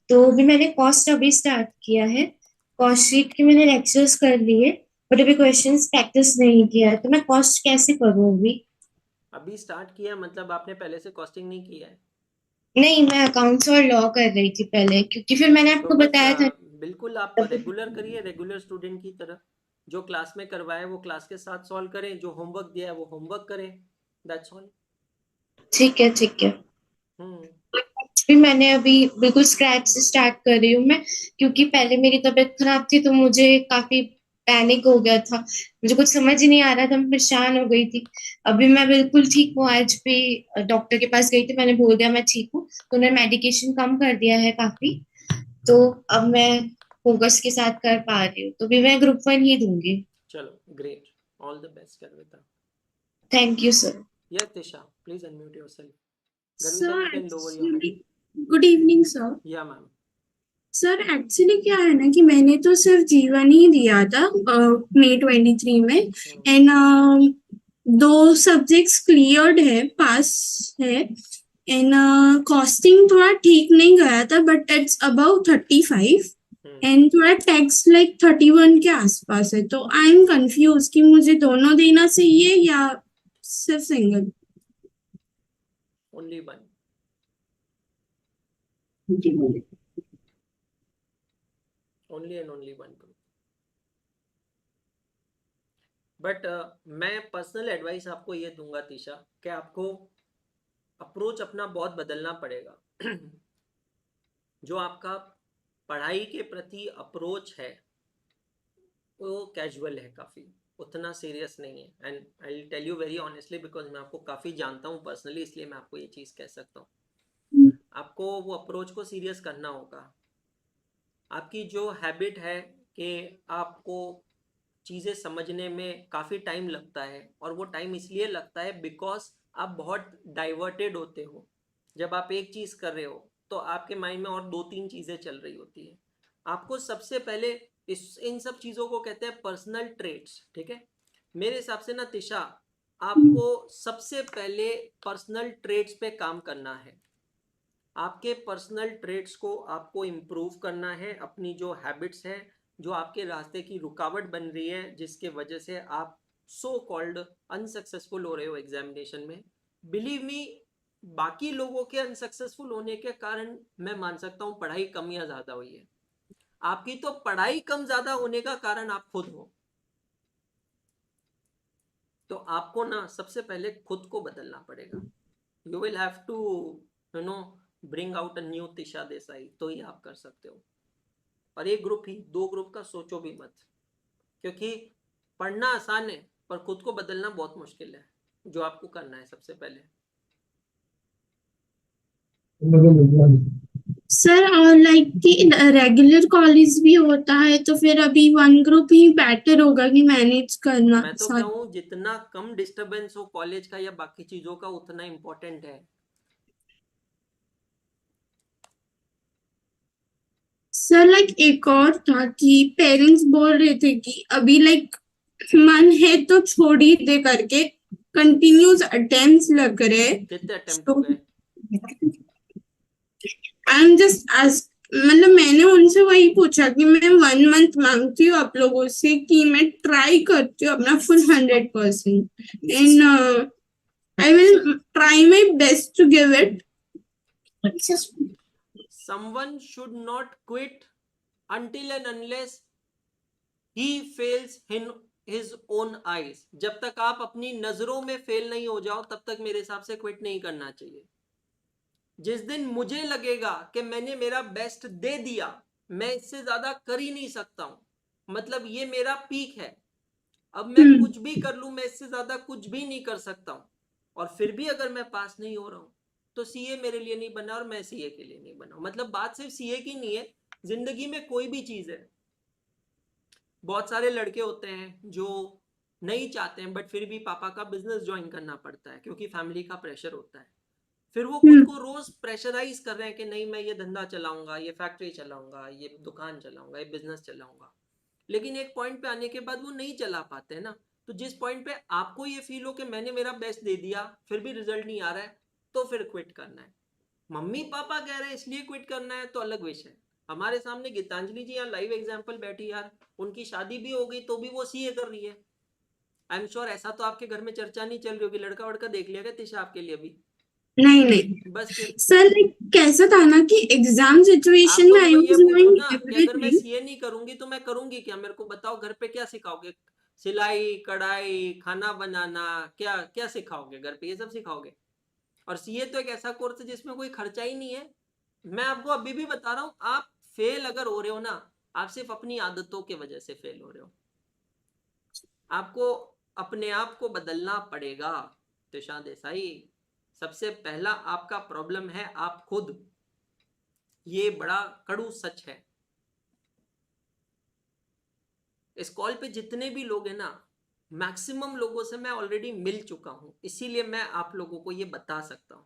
तो भी मैंने कॉस्ट अभी स्टार्ट किया है, कॉस्ट शीट की मैंने लेक्चर्स कर लिए, बट अभी क्वेश्चंस प्रैक्टिस नहीं किया है, तो मैं कॉस्ट कैसे करूँ अभी? अभी स्टार्ट किया मतलब आपने पहले से कॉस्टिंग नहीं किया है? नहीं, मैं अकाउंट्स और लॉ कर रही थी पहले, क्योंकि फिर मैंने तो आपको बस बताया था। बिल्कुल आप रेगुलर करिए, रेगुलर स्टूडेंट की तरह। जो क्लास में करवाए वो क्लास के साथ सॉल्व करें, जो होमवर्क दिया है वो होमवर्क करें, दैट्स ऑल। ठीक है, ठीक है। हम्म। भी मैंने अभी बिल्कुल स्क्रैच से स्टार्ट कर रही हूँ मैं, क्योंकि पहले मेरी तबीयत खराब थी तो मुझे काफी पैनिक हो गया था, मुझे कुछ समझ ही नहीं आ रहा था, मैं परेशान हो गई थी। अभी मैं बिल्कुल ठीक हूँ, आज भी डॉक्टर के पास गई थी, मैंने बोल दिया मैं ठीक हूँ, तो उन्होंने मेडिकेशन कम कर दिया है काफी, तो अब मैं फोकस के साथ कर पा रही हूँ, तो भी मैं ग्रुप 1 ही दूंगी। चलो great, all the best Garvita. Thank you sir. Yes, Tisha, please unmute yourself. Sir, Garvita, you can lower your hand. good evening, sir. Yeah, ma'am. Sir actually क्या है ना कि मैंने तो सिर्फ जीवन ही दिया था मई 23 में, एंड 2 सब्जेक्ट्स क्लियर्ड है, पास है, एंड कॉस्टिंग थोड़ा ठीक नहीं गया था, बट इट्स अबाउ 35, एंड थोड़ा टैक्स लाइक 31 के आसपास है, तो आई एम कंफ्यूज कि मुझे दोनों देना चाहिए या सिर्फ single? Only one. Only and only one group. But मैं पर्सनल एडवाइस आपको ये दूंगा तीशा, कि आपको अप्रोच अपना बहुत बदलना पड़ेगा। जो आपका पढ़ाई के प्रति अप्रोच है वो कैजुअल है, काफ़ी उतना सीरियस नहीं है। And I will tell you very honestly, because मैं आपको काफ़ी जानता हूँ पर्सनली, इसलिए मैं आपको ये चीज़ कह सकता हूँ। आपको वो अप्रोच को सीरियस करना होगा। आपकी जो हैबिट है कि आपको चीज़ें समझने में काफ़ी टाइम लगता है, और वो टाइम इसलिए लगता है बिकॉज आप बहुत डाइवर्टेड होते हो। जब आप एक चीज़ कर रहे हो तो आपके माइंड में और 2-3 चीज़ें चल रही होती है। आपको सबसे पहले इन सब चीज़ों को कहते हैं पर्सनल ट्रेट्स, ठीक है। मेरे हिसाब से ना तिशा, आपको सबसे पहले पर्सनल ट्रेट्स पे काम करना है। आपके पर्सनल ट्रेट्स को आपको इम्प्रूव करना है। अपनी जो हैबिट्स है, जो आपके रास्ते की रुकावट बन रही है, जिसके वजह से आप सो कॉल्ड अनसक्सेसफुल हो रहे हो एग्जामिनेशन में, बिलीव मी, बाकी लोगों के अनसक्सेसफुल होने के कारण मैं मान सकता हूँ पढ़ाई कम या ज़्यादा हुई है। आपकी तो पढ़ाई कम ज़्यादा होने का कारण आप खुद हो। तो आपको ना सबसे पहले खुद को बदलना पड़ेगा। You will have to bring out a new Tisha Desai, तो ही आप कर सकते हो। और एक ग्रुप ही, 2 ग्रुप का सोचो भी मत, क्योंकि पढ़ना आसान है पर खुद को बदलना बहुत मुश्किल है, जो आपको करना है सबसे पहले। सर लाइक कि रेगुलर कॉलेज भी होता है तो फिर अभी वन ग्रुप ही बेटर होगा कि मैनेज करना मैं तो कहूँ जितना कम डिस्टरबेंस हो कॉलेज का या बाकी चीजों का, उतना इम्पोर्टेंट है। सर लाइक एक और था कि पेरेंट्स बोल रहे थे कि अभी लाइक मन है तो छोड़ ही दे करके, कंटिन्यूस अटेम्प्ट्स लग रहे। कितने अटेम्प्ट हो गए? आई एम जस्ट आस्क, मतलब मैंने उनसे वही पूछा कि मैं 1 मंथ मांगती हूँ आप लोगों से कि मैं ट्राई करती हूँ अपना full 100% and I will try my best to give it. Someone should not quit until and unless he fails in his own eyes। जब तक आप अपनी नजरों में फेल नहीं हो जाओ तब तक मेरे हिसाब से क्विट नहीं करना चाहिए। जिस दिन मुझे लगेगा कि मैंने मेरा बेस्ट दे दिया, मैं इससे ज्यादा कर ही नहीं सकता हूं, मतलब ये मेरा पीक है, अब मैं कुछ भी कर लूं, मैं इससे ज्यादा कुछ भी नहीं कर सकता हूं, और फिर भी अगर मैं पास नहीं हो रहा हूं तो सीए मेरे लिए नहीं बना और मैं सीए के लिए नहीं बना। मतलब बात सिर्फ सीए की नहीं है, जिंदगी में कोई भी चीज है। बहुत सारे लड़के होते हैं जो नहीं चाहते हैं बट फिर भी पापा का बिजनेस ज्वाइन करना पड़ता है क्योंकि फैमिली का प्रेशर होता है। फिर वो खुद को रोज प्रेशराइज कर रहे हैं कि नहीं मैं ये धंधा चलाऊंगा, ये फैक्ट्री चलाऊंगा, ये दुकान चलाऊंगा, ये बिजनेस चलाऊंगा, लेकिन एक पॉइंट पे आने के बाद वो नहीं चला पाते ना। तो जिस पॉइंट पे आपको ये फील हो कि मैंने मेरा बेस्ट दे दिया फिर भी रिजल्ट नहीं आ रहा है, तो फिर क्विट करना है। मम्मी पापा कह रहे हैं इसलिए क्विट करना है तो अलग विषय है। हमारे सामने गीतांजलि जी यहाँ लाइव एग्जांपल बैठी यार, उनकी शादी भी हो गई तो भी वो सीए कर रही है। आई एम श्योर ऐसा तो आपके घर में चर्चा नहीं चल रही होगी, लड़का वड़का देख लिया क्या तिशा आपके लिए अभी? नहीं नहीं बस फिर सर लाइक कैसा था ना कि एग्जाम सिचुएशन में आई वाज डूइंग कि अगर मैं एवरीथिंग। सीए नहीं करूंगी तो मैं करूंगी क्या? मेरे को बताओ, घर पे क्या सिखाओगे? सिलाई कढ़ाई, खाना बनाना, क्या क्या सिखाओगे घर पे? ये सब सिखाओगे। और सीए तो एक ऐसा कोर्स है जिसमें कोई खर्चा ही नहीं है। मैं आपको अभी भी बता रहा हूँ, आप फेल अगर हो रहे हो ना, आप सिर्फ अपनी आदतों की वजह से फेल हो रहे हो। आपको अपने आप को बदलना पड़ेगा तिशा देसाई। सबसे पहला आपका प्रॉब्लम है आप खुद। ये बड़ा कड़ू सच है। इस कॉल पे जितने भी लोग हैं ना, मैक्सिमम लोगों से मैं ऑलरेडी मिल चुका हूं, इसीलिए मैं आप लोगों को ये बता सकता हूं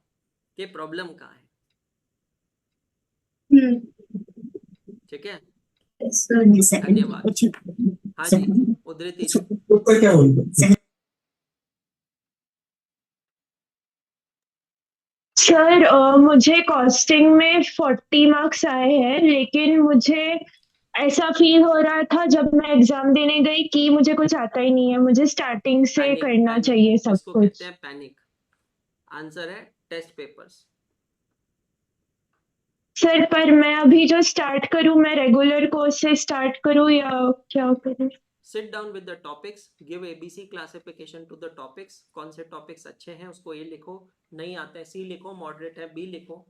कि प्रॉब्लम कहाँ है। ठीक है, धन्यवाद। हाँ जी उद्धृति जी। सर मुझे कॉस्टिंग में 40 मार्क्स आए हैं, लेकिन मुझे ऐसा फील हो रहा था जब मैं एग्जाम देने गई कि मुझे कुछ आता ही नहीं है, मुझे स्टार्टिंग से करना चाहिए सब इसको कुछ। कहते हैं पैनिक। आंसर है टेस्ट पेपर्स। सर पर मैं अभी जो स्टार्ट करूं, मैं रेगुलर कोर्स से स्टार्ट करूं या क्या करूं? Sit down with the topics, give ABC classification to the topics. कौन से टॉपिक्स अच्छे हैं उसको ए लिखो, नहीं आते हैं सी लिखो, मॉडरेट है बी लिखो।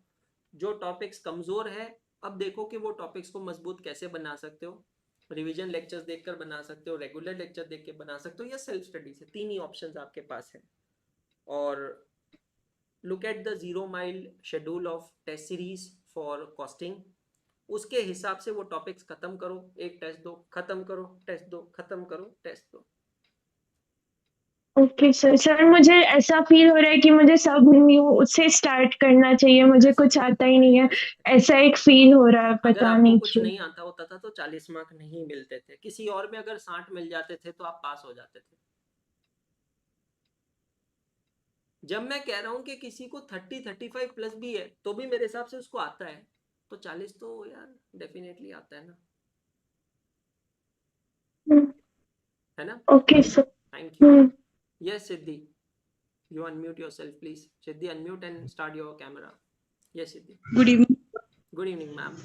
जो टॉपिक्स कमजोर है अब देखो कि वो टॉपिक्स को मजबूत कैसे बना सकते हो। रिवीजन लेक्चर्स देखकर बना सकते हो, रेगुलर लेक्चर देख के बना सकते हो, या सेल्फ स्टडी से। 3 ही ऑप्शंस आपके पास है। और look at the 0 mile schedule of test series for costing. उसके हिसाब से वो टॉपिक्स खत्म करो, एक टेस्ट दो, खत्म करो, टेस्ट दो, खत्म करो, टेस्ट दो। ओके सर मुझे ऐसा फील हो रहा है कि मुझे सब न्यू से स्टार्ट करना चाहिए, मुझे कुछ आता ही नहीं है, ऐसा एक फील हो रहा है, अगर पता आपको नहीं कुछ क्यों। नहीं आता होता था तो 40 मार्क नहीं मिलते थे, किसी और में अगर 60 मिल जाते थे तो आप पास हो जाते थे। जब मैं कह रहा हूँ कि किसी को 30-35 प्लस भी है तो भी मेरे हिसाब से उसको आता है, तो 40 तो यार डेफिनेटली आता है ना, है ना? Okay sir. Thank you. Yes Siddhi, you unmute yourself please. Siddhi, unmute and start your camera. Yes Siddhi. Good evening Good evening ma'am.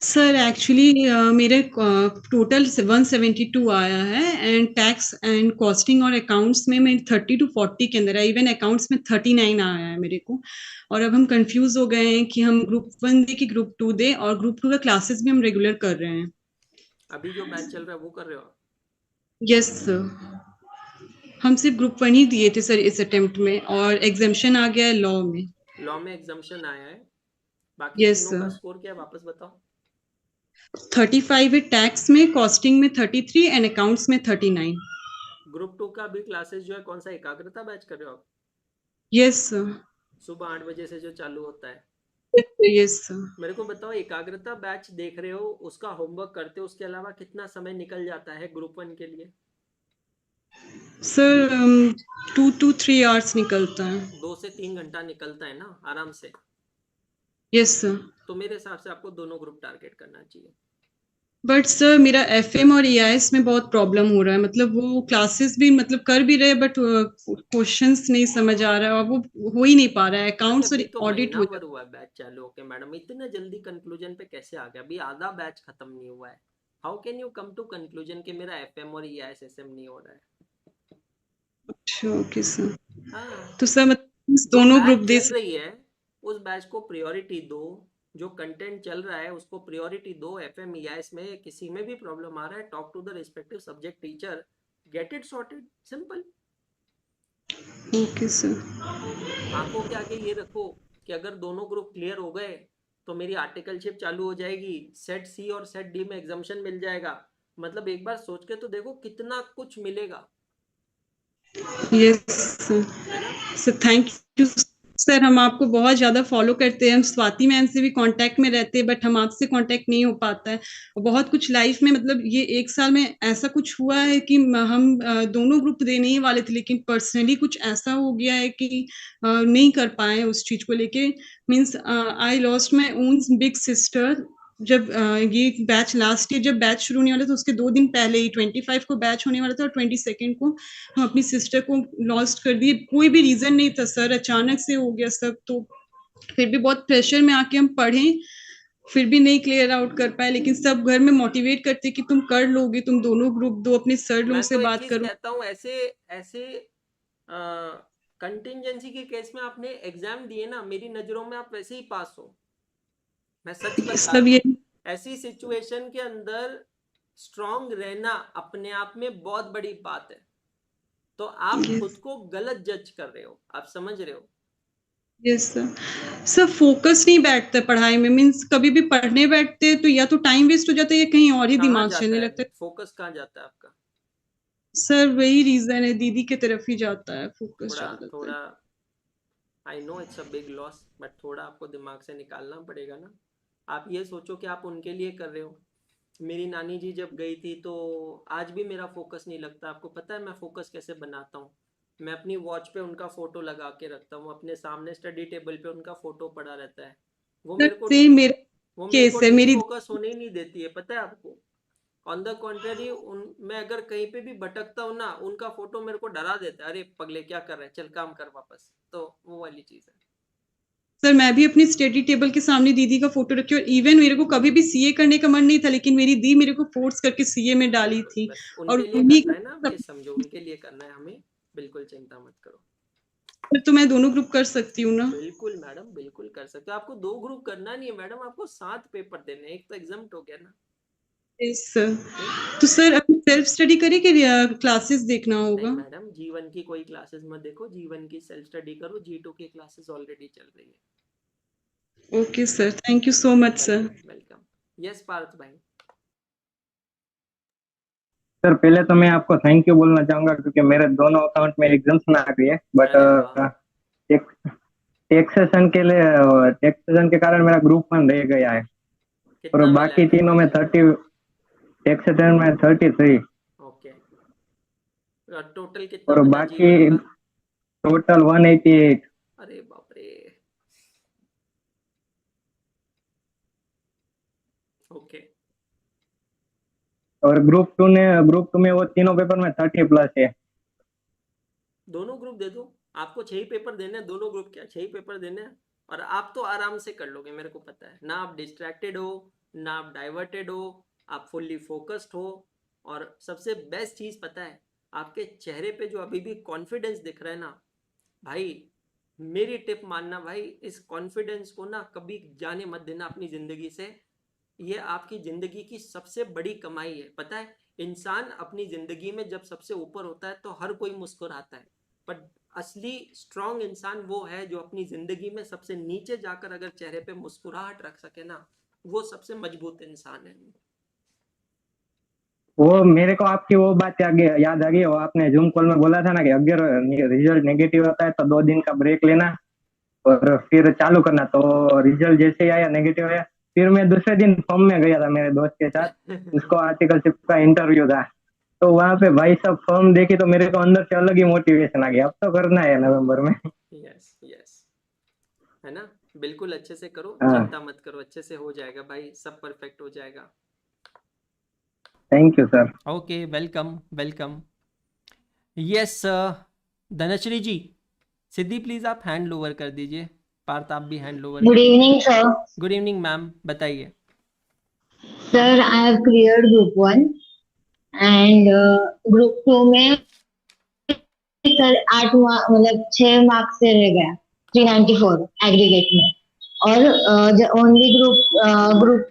Sir. Actually मेरे टोटल 172 आया है एंड टैक्स एंड कॉस्टिंग और अकाउंट्स में मैं 30 to 40 के अंदर है। इवन अकाउंट्स में 39 आया है मेरे को। और अब हम कंफ्यूज हो गए हैं कि हम ग्रुप 1 दे कि ग्रुप 2 दे, और ग्रुप 2 का क्लासेस भी हम रेगुलर कर रहे हैं। अभी जो बैच चल रहा है वो कर रहे हो आप? यस सर, हम सिर्फ ग्रुप 1 ही दिए थे सर इस अटेम्प्ट में, और एग्जाम्शन आ गया है लॉ में। लॉ में एग्जाम्शन आया है, बाकी यस तीनों का सर। स्कोर क्या है वापस बताओ। 35 है टैक्स में, कॉस्टिंग में 33 एंड अकाउंट्स में 39। ग्रुप 2 का भी क्लासेस जो है कौन सा एकाग्रता बैच कर रहे हो आप? Yes sir. सुबह 8 बजे से जो चालू होता है। Yes sir. मेरे को बताओ, एकाग्रता बैच देख रहे हो, उसका होमवर्क करते हो, उसके अलावा कितना समय निकल जाता है ग्रुप 1 के लिए? सर 2 to 3 आवर्स निकलता है। 2 से 3 घंटा निकलता है ना आराम से। Yes sir. तो मेरे हिसाब से आपको दोनों ग्रुप टारगेट करना चाहिए। बट सर मेरा एफएम और ईआईएस में बहुत प्रॉब्लम हो रहा है, मतलब वो क्लासेस भी मतलब कर भी रहे बट क्वेश्चंस नहीं समझ आ रहा है, और वो हो ही नहीं पा रहा है। अकाउंट्स और अभी तो ऑडिट महीना हो भर हुआ है बैच चालू होके मैडम, इतने जल्दी कंक्लूजन पे कैसे आ गया? अभी आधा बैच खत्म नहीं हुआ है। How can you come to conclusion कि मेरा एफएम और ईआईएस एसएम नहीं हो रहा है? अच्छा ओके सर। हाँ, तो सर मतलब जो दोनों ग्रुप बैच दे चल रही है उस बैच को प्रायोरिटी दो, जो कंटेंट चल रहा है उसको प्रायोरिटी दो। एफएम ईआईएस में किसी में भी प्रॉब्लम आ रहा है, talk to the respective subject teacher, get it sorted, simple. Okay sir. आंखों के आगे ये रखो कि अगर दोनों ग्रुप क्लियर हो गए तो मेरी आर्टिकलशिप चालू हो जाएगी, सेट सी और सेट डी में एग्जाम्शन मिल जाएगा। मतलब एक बार सोच के तो देखो कितना कुछ मिलेगा। Yes sir. Sir thank you sir, हम आपको बहुत ज्यादा फॉलो करते हैं, हम स्वाति मैम से भी कांटेक्ट में रहते हैं बट हम आपसे कांटेक्ट नहीं हो पाता है। और बहुत कुछ लाइफ में मतलब ये 1 साल में ऐसा कुछ हुआ है कि हम दोनों ग्रुप देने ही वाले थे, लेकिन पर्सनली कुछ ऐसा हो गया है कि नहीं कर पाए उस चीज को लेके। Means I lost my own big sister. जब ये बैच लास्ट ईयर जब बैच शुरू होने वाला था उसके 2 दिन पहले ही 25 को बैच होने वाला था, और 22 को हम अपनी सिस्टर को लॉस्ट कर दिए। कोई भी रीजन नहीं था सर, अचानक से हो गया सब। तो फिर भी बहुत प्रेशर में आके हम पढ़े, फिर भी नहीं क्लियर आउट कर पाए, लेकिन सब घर में मोटिवेट करते कि तुम कर लोगे, तुम दोनों ग्रुप दो, अपने सर लोग मैं से तो एक बात चीज करो। कहता हूँ, ऐसे ऐसे कंटिंजेंसी के केस में आपने एग्जाम दिए ना, मेरी नजरों में आप वैसे ही पास हो। मैं सच बता सब रहा ये हूँ, ऐसी सिचुएशन के अंदर स्ट्रांग रहना अपने आप में बहुत बड़ी बात है। तो आप खुद को गलत जज कर रहे हो, आप समझ रहे हो? Yes sir. सर फोकस नहीं बैठता पढ़ाई में, मीन्स कभी भी पढ़ने बैठते तो या तो टाइम वेस्ट हो जाता है या कहीं और ही कहाँ दिमाग जाता चलने है लगता है। फोकस, कहाँ जाता है आपका? सर वही रीजन है, दीदी की तरफ ही जाता है फोकस थोड़ा ज्यादातर। थोड़ा I know it's a big loss, but थोड़ा आपको दिमाग से निकालना पड़ेगा ना। आप ये सोचो कि आप उनके लिए कर रहे हो। मेरी नानी जी जब गई थी तो आज भी मेरा फोकस नहीं लगता। आपको पता है मैं फोकस कैसे बनाता हूँ? मैं अपनी वॉच पे उनका फोटो लगा के रखता हूँ, अपने सामने स्टडी टेबल पे उनका फोटो पड़ा रहता है। वो मेरे को सेम मेरा केस है। मेरी डिफोकस होने ही नहीं देती है, पता है आपको? ऑन द कॉन्ट्रेरी, मैं अगर कहीं पे भी भटकता हूँ ना, उनका फोटो मेरे को डरा देता है। अरे पगले क्या कर रहे हैं, चल काम कर वापस। तो वो वाली चीज है। सर मैं भी अपनी स्टडी टेबल के सामने दीदी का फोटो रखी, और इवन मेरे को कभी भी सीए करने का मन नहीं था, लेकिन मेरी दी मेरे को फोर्स करके सीए में डाली थी। बस और उनके लिए उन्हीं करना है ना, आप ये समझो, उनके लिए करना है हमें, बिल्कुल चिंता मत करो। तो मैं दोनों ग्रुप कर सकती हूँ ना? बिल्कुल मैडम, बिल्कुल कर सकते हो। आपको 2 ग्रुप करना नहीं है मैडम, आपको 7 पेपर देने हैं, एक तो एग्जाम हो गया ना। Yes sir. तो सर अपनी सेल्फ स्टडी करें कि क्लासेस देखना नहीं होगा? मैडम, जीवन की कोई क्लासेस मत देखो, जीवन की सेल्फ स्टडी करो, G2 की क्लासेस ऑलरेडी चल रही है। Okay sir, thank you so much sir. Welcome. Yes Parth भाई। सर पहले तो मैं आपको थैंक यू बोलना चाहूंगा क्योंकि मेरे दोनों अकाउंट में एग्जाम्स आ गई है, बट टैक्सेशन के कारण मेरा ग्रुप 1 रह गया है और बाकी तीनों में 30, टैक्सेशन में 33 ओके। टोटल कितना और बचा बाकी जीवन का? टोटल 188। अरे बाप रे। ओके। और ग्रुप 2 में वो तीनों पेपर में 30+ है। दोनों ग्रुप दे दो, आपको 6 पेपर देने हैं, दोनों ग्रुप क्या 6 पेपर देने हैं, और आप तो आराम से कर लोगे, मेरे को पता है ना। आप डिस्ट्रैक्टेड हो ना आप डाइवर्टेड हो, आप फुल्ली फोकस्ड हो, और सबसे बेस्ट चीज पता है, आपके चेहरे पे जो अभी भी कॉन्फिडेंस दिख रहा है ना भाई, मेरी टिप मानना भाई, इस कॉन्फिडेंस को ना कभी जाने मत देना अपनी जिंदगी से। ये आपकी जिंदगी की सबसे बड़ी कमाई है। पता है, इंसान अपनी जिंदगी में जब सबसे ऊपर होता है तो हर कोई मुस्कुराता है, पर असली स्ट्रांग इंसान वो है जो अपनी जिंदगी में सबसे नीचे जाकर अगर चेहरे पे मुस्कुराहट रख सके ना, वो सबसे मजबूत इंसान है। वो मेरे को आपकी वो बात याद आ गई, वो आपने जूम कॉल में बोला था ना कि अगर रिजल्ट नेगेटिव आता है तो 2 दिन का ब्रेक लेना और फिर चालू करना। तो रिजल्ट जैसे ही आया नेगेटिव आया, फिर मैं दूसरे दिन फॉर्म में गया था मेरे दोस्त के साथ, उसको आर्टिकलशिप का इंटरव्यू था, तो वहाँ पे भाई साहब फॉर्म देखी तो मेरे को अंदर से अलग ही मोटिवेशन आ गया, अब तो करना है नवंबर में। यस यस, है ना, बिल्कुल अच्छे से करो, हाँ। चिंता मत करो, अच्छे से हो जाएगा भाई, सब परफेक्ट हो जाएगा। Thank you sir. Okay, welcome welcome. Yes Dhanashree ji, Siddhi please आप हैंड ओवर कर दीजिए, पार्थ आप भी hand over. Good evening sir. Good evening ma'am, बताइए। Sir I have cleared group 1 and group 2 में सर 8 मतलब 6 मार्क्स से रह गया, 394 एग्रीगेट में, और ओनली ग्रुप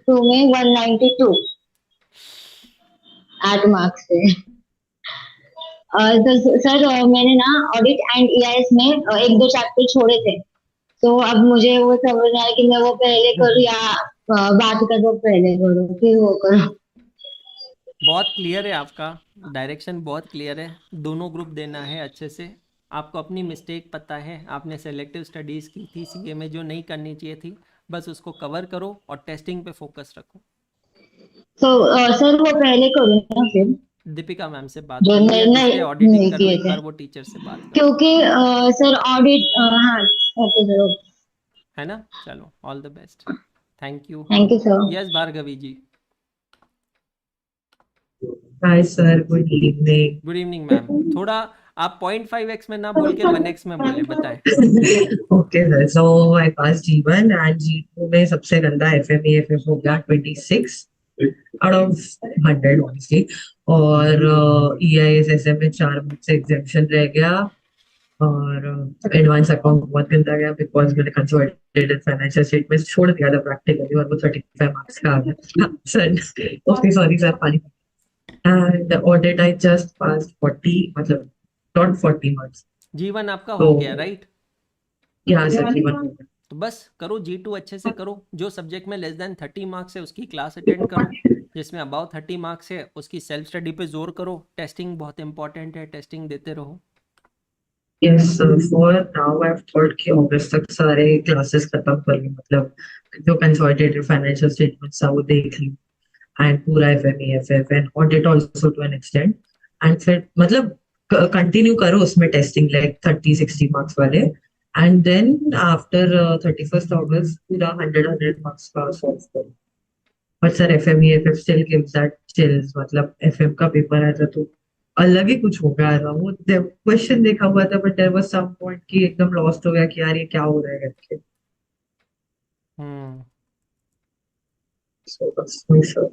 2 में 192 8 मार्क्स से। तो सर मैंने ना ऑडिट एंड EIS में 1-2 चैप्टर छोड़े थे, तो अब मुझे वो समझ आया कि मैं वो पहले करूँ या बात कर वो पहले करूँ फिर वो करूँ। बहुत क्लियर है आपका डायरेक्शन, बहुत क्लियर है, दोनों ग्रुप देना है अच्छे से। आपको अपनी मिस्टेक पता है, आपने सेलेक्टिव स्टडीज की थी सीए में जो नहीं करनी चाहिए थी, बस उसको कवर करो और टेस्टिंग पे फोकस रखो। तो सर वो पहले करूँ ना फिर? दीपिका मैम से बात जो करो, नहीं या जिससे ऑडिटिंग करो, किए एक थे, बार वो टीचर से बात करो, क्योंकि सर ऑडिट हाँ ओके सर, है ना। चलो, all the best, thank you. Thank you sir. Yes Bhargavi ji. Hi sir, good evening. Good evening ma'am, थोड़ा आप 0.5x में ना बोल के 1x में बोले, बताएं। Okay sir, so I pass G1 and G2 में सबसे गंदा FMEFF हो गया 26 आउट ऑफ 100 ऑब्वियसली, और EIS SM में 4 मार्क्स से एग्जेम्पशन रह गया, और एडवांस अकाउंट बहुत गंदा गया बिकॉज मैंने कंसोलिडेटेड फाइनेंशियल स्टेटमेंट छोड़ दिया था प्रैक्टिकली, और वो 35 मार्क्स का आ गया सर। ओके सॉरी सर, पानी। एंड ऑडिट आई जस्ट पास 40, मतलब नॉट 40 मार्क्स। जीवन आपका हो गया राइट? यहाँ सर जीवन। तो बस करो G2 अच्छे से करो, जो सब्जेक्ट में लेस देन 30 मार्क्स है उसकी क्लास अटेंड करो, जिसमें अबाउ 30 मार्क्स है उसकी सेल्फ स्टडी पे जोर करो, टेस्टिंग बहुत इंपॉर्टेंट है, टेस्टिंग देते रहो। Yes sir, for now I have thought कि अगस्त तक सारे क्लासेस खत्म कर लूं, मतलब जो कंसोलिडेटेड फाइनेंशियल स्टेटमेंट्स वो देख लूं, एंड पूरा FMEFF and audit also to an extent, and फिर मतलब कंटिन्यू करो उसमें टेस्टिंग लाइक 30-60 मार्क्स वाले, and then after 31st August पूरा 100 मार्क्स का सॉल्व करो। But sir FMEFF still gives that chills, मतलब FM का पेपर आया था तो अलग ही कुछ हो गया था, वो क्वेश्चन देखा हुआ था but there was some point कि एकदम लॉस्ट हो गया कि यार ये क्या हो रहा है करके। सो बस वही सर।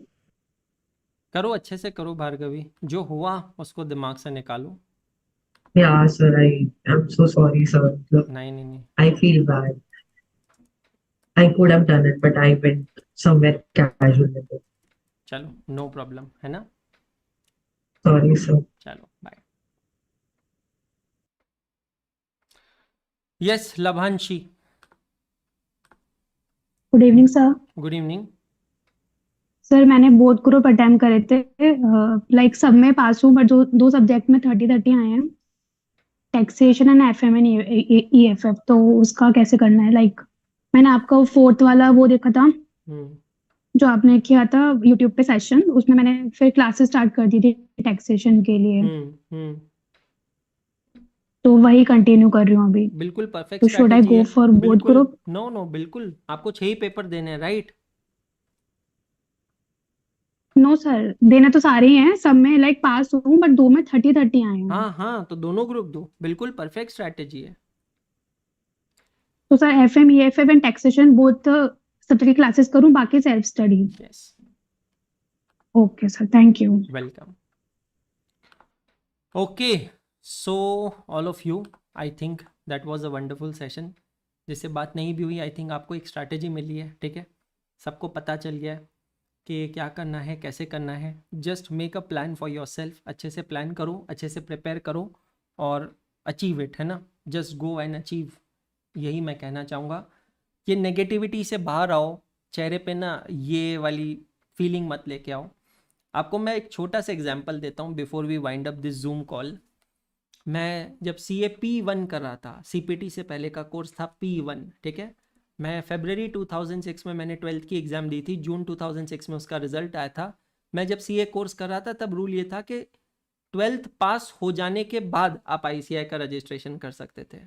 करो अच्छे से करो भार्गवी, जो हुआ उसको दिमाग से निकालो। Yeah, sir, I'm so sorry, sir. Look, नहीं I feel bad. I could have done it, but I went somewhere casual with it. चलो नो प्रॉब्लम, है ना? Sorry sir. चलो bye. Yes Labhanshi, good evening sir. Good evening. Sir मैंने बोथ ग्रुप अटेम्प्ट करे थे, लाइक सब में पास हूँ, बट दो सब्जेक्ट में 30 आए हैं, taxation and FM and EFF. तो उसका कैसे करना है? लाइक मैंने आपका 4th वाला वो देखा था जो आपने किया था यूट्यूब पे सेशन, उसमें मैंने फिर क्लासेस स्टार्ट कर दी थी टैक्सेशन के लिए, तो वही कंटिन्यू कर रही हूँ अभी। बिल्कुल परफेक्ट तो शुड आई स्ट्रैटेजी गो है। फॉर बोथ बिल्कुल ग्रुप? नो नो बिल्कुल, आपको 6 ही पेपर देने हैं, राइट? नो सर, देने तो सारे ही हैं, सब में लाइक पास हूँ, बट 2 में 30 आए हैं। हाँ हाँ, तो दोनों ग्रुप दो, बिल्कुल परफेक्ट स्ट्रैटेजी है। तो sir FM EFF and taxation both subject की क्लासेस करूँ, बाकी self study? Yes, okay sir, thank you. Welcome. Okay, so all of you, I think that was a wonderful session. जिससे बात नहीं भी हुई, आई थिंक आपको एक स्ट्रैटेजी मिली है, ठीक है? सबको पता चल गया है कि क्या करना है, कैसे करना है। Just make a plan for your self, अच्छे से प्लान करो, अच्छे से प्रिपेयर करो और अचीव इट, है ना? जस्ट गो एंड अचीव, यही मैं कहना चाहूँगा। ये नेगेटिविटी से बाहर आओ, चेहरे पे ना ये वाली फीलिंग मत लेके आओ। आपको मैं एक छोटा सा एग्जांपल देता हूँ before we wind up this zoom call. मैं जब CA P1 कर रहा था, CPT से पहले का कोर्स था P1, ठीक है? मैं फरवरी 2006 में मैंने 12th की एग्ज़ाम दी थी, जून 2006 में उसका रिजल्ट आया था। मैं जब CA कोर्स कर रहा था तब रूल ये था कि 12th पास हो जाने के बाद आप ICAI का रजिस्ट्रेशन कर सकते थे।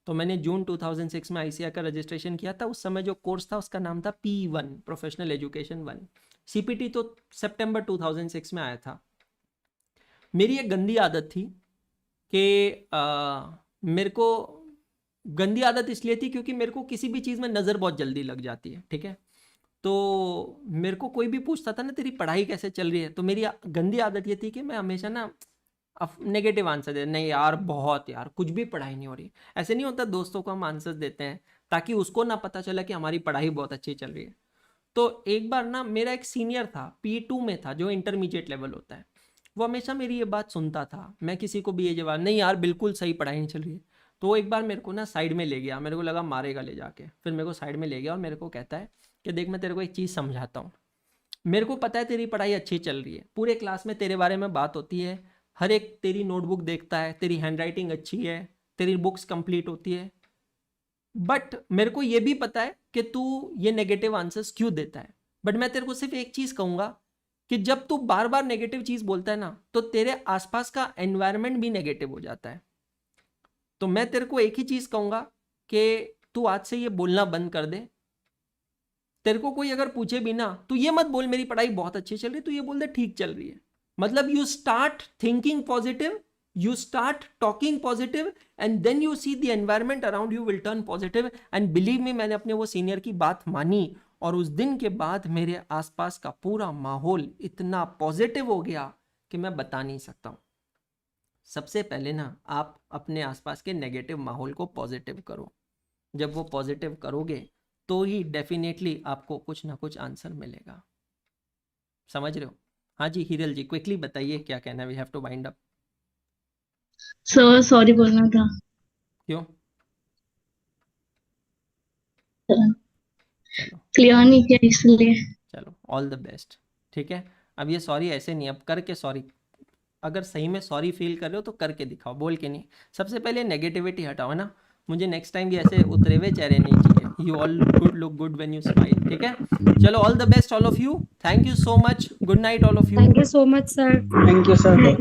तो मैंने जून 2006 में ICAI का रजिस्ट्रेशन किया था। उस समय जो कोर्स था उसका नाम था P1, प्रोफेशनल एजुकेशन 1। CPT तो सितंबर 2006 में आया था। मेरी एक गंदी आदत थी कि मेरे को गंदी आदत इसलिए थी क्योंकि मेरे को किसी भी चीज़ में नज़र बहुत जल्दी लग जाती है, ठीक है? तो मेरे को कोई भी पूछता था ना तेरी पढ़ाई कैसे चल रही है, तो मेरी गंदी आदत ये थी कि मैं हमेशा ना नेगेटिव आंसर दे, नहीं यार बहुत यार कुछ भी पढ़ाई नहीं हो रही। ऐसे नहीं होता, दोस्तों को हम आंसर्स देते हैं ताकि उसको ना पता चला कि हमारी पढ़ाई बहुत अच्छी चल रही है। तो एक बार ना मेरा एक सीनियर था, P2 में था, जो इंटरमीडिएट लेवल होता है, वो हमेशा मेरी ये बात सुनता था। मैं किसी को भी ये जवाब, नहीं यार बिल्कुल सही पढ़ाई नहीं चल रही है। तो एक बार मेरे को ना साइड में ले गया, मेरे को लगा मारेगा ले जाके। फिर मेरे को साइड में ले गया और मेरे को कहता है कि देख मैं तेरे को एक चीज़ समझाता हूँ, मेरे को पता है तेरी पढ़ाई अच्छी चल रही है, पूरे क्लास में तेरे बारे में बात होती है, हर एक तेरी नोटबुक देखता है, तेरी हैंडराइटिंग अच्छी है, तेरी बुक्स कंप्लीट होती है, बट मेरे को ये भी पता है कि तू ये नेगेटिव आंसर्स क्यों देता है। बट मैं तेरे को सिर्फ एक चीज़ कहूँगा कि जब तू बार बार नेगेटिव चीज़ बोलता है ना, तो तेरे आसपास का एनवायरनमेंट भी नेगेटिव हो जाता है। तो मैं तेरे को एक ही चीज़ कहूँगा कि तू आज से ये बोलना बंद कर दे। तेरे को कोई अगर पूछे भी ना, तू ये मत बोल मेरी पढ़ाई बहुत अच्छी चल रही है, तू ये बोल दे ठीक चल रही है। मतलब you start thinking positive, you start talking positive and then you see the environment around you will turn positive and believe me, मैंने अपने वो सीनियर की बात मानी और उस दिन के बाद मेरे आसपास का पूरा माहौल इतना पॉजिटिव हो गया कि मैं बता नहीं सकता हूँ। सबसे पहले ना आप अपने आसपास के नेगेटिव माहौल को पॉजिटिव करो। जब वो पॉजिटिव करोगे तो ही डेफिनेटली आपको कुछ ना कुछ आंसर मिलेगा। समझ रहे हो? हाँ जी हिरल जी, क्विकली बताइए क्या कहना है, we have to wind up. Sir sorry बोलना था। क्यों? चलो क्लियर नहीं किया इसलिए। चलो ऑल द बेस्ट, ठीक है? अब ये सॉरी ऐसे नहीं, अब करके सॉरी, अगर सही में सॉरी फील कर रहे हो तो करके दिखाओ, बोल के नहीं। सबसे पहले नेगेटिविटी हटाओ ना, मुझे नेक्स्ट टाइम भी ऐसे उतरे हुए चेहरे नहीं चाहिए। You all good look good when you smile, ठीक है? चलो all the best all of you, thank you so much, good night all of you. Thank you so much sir. Thank you sir.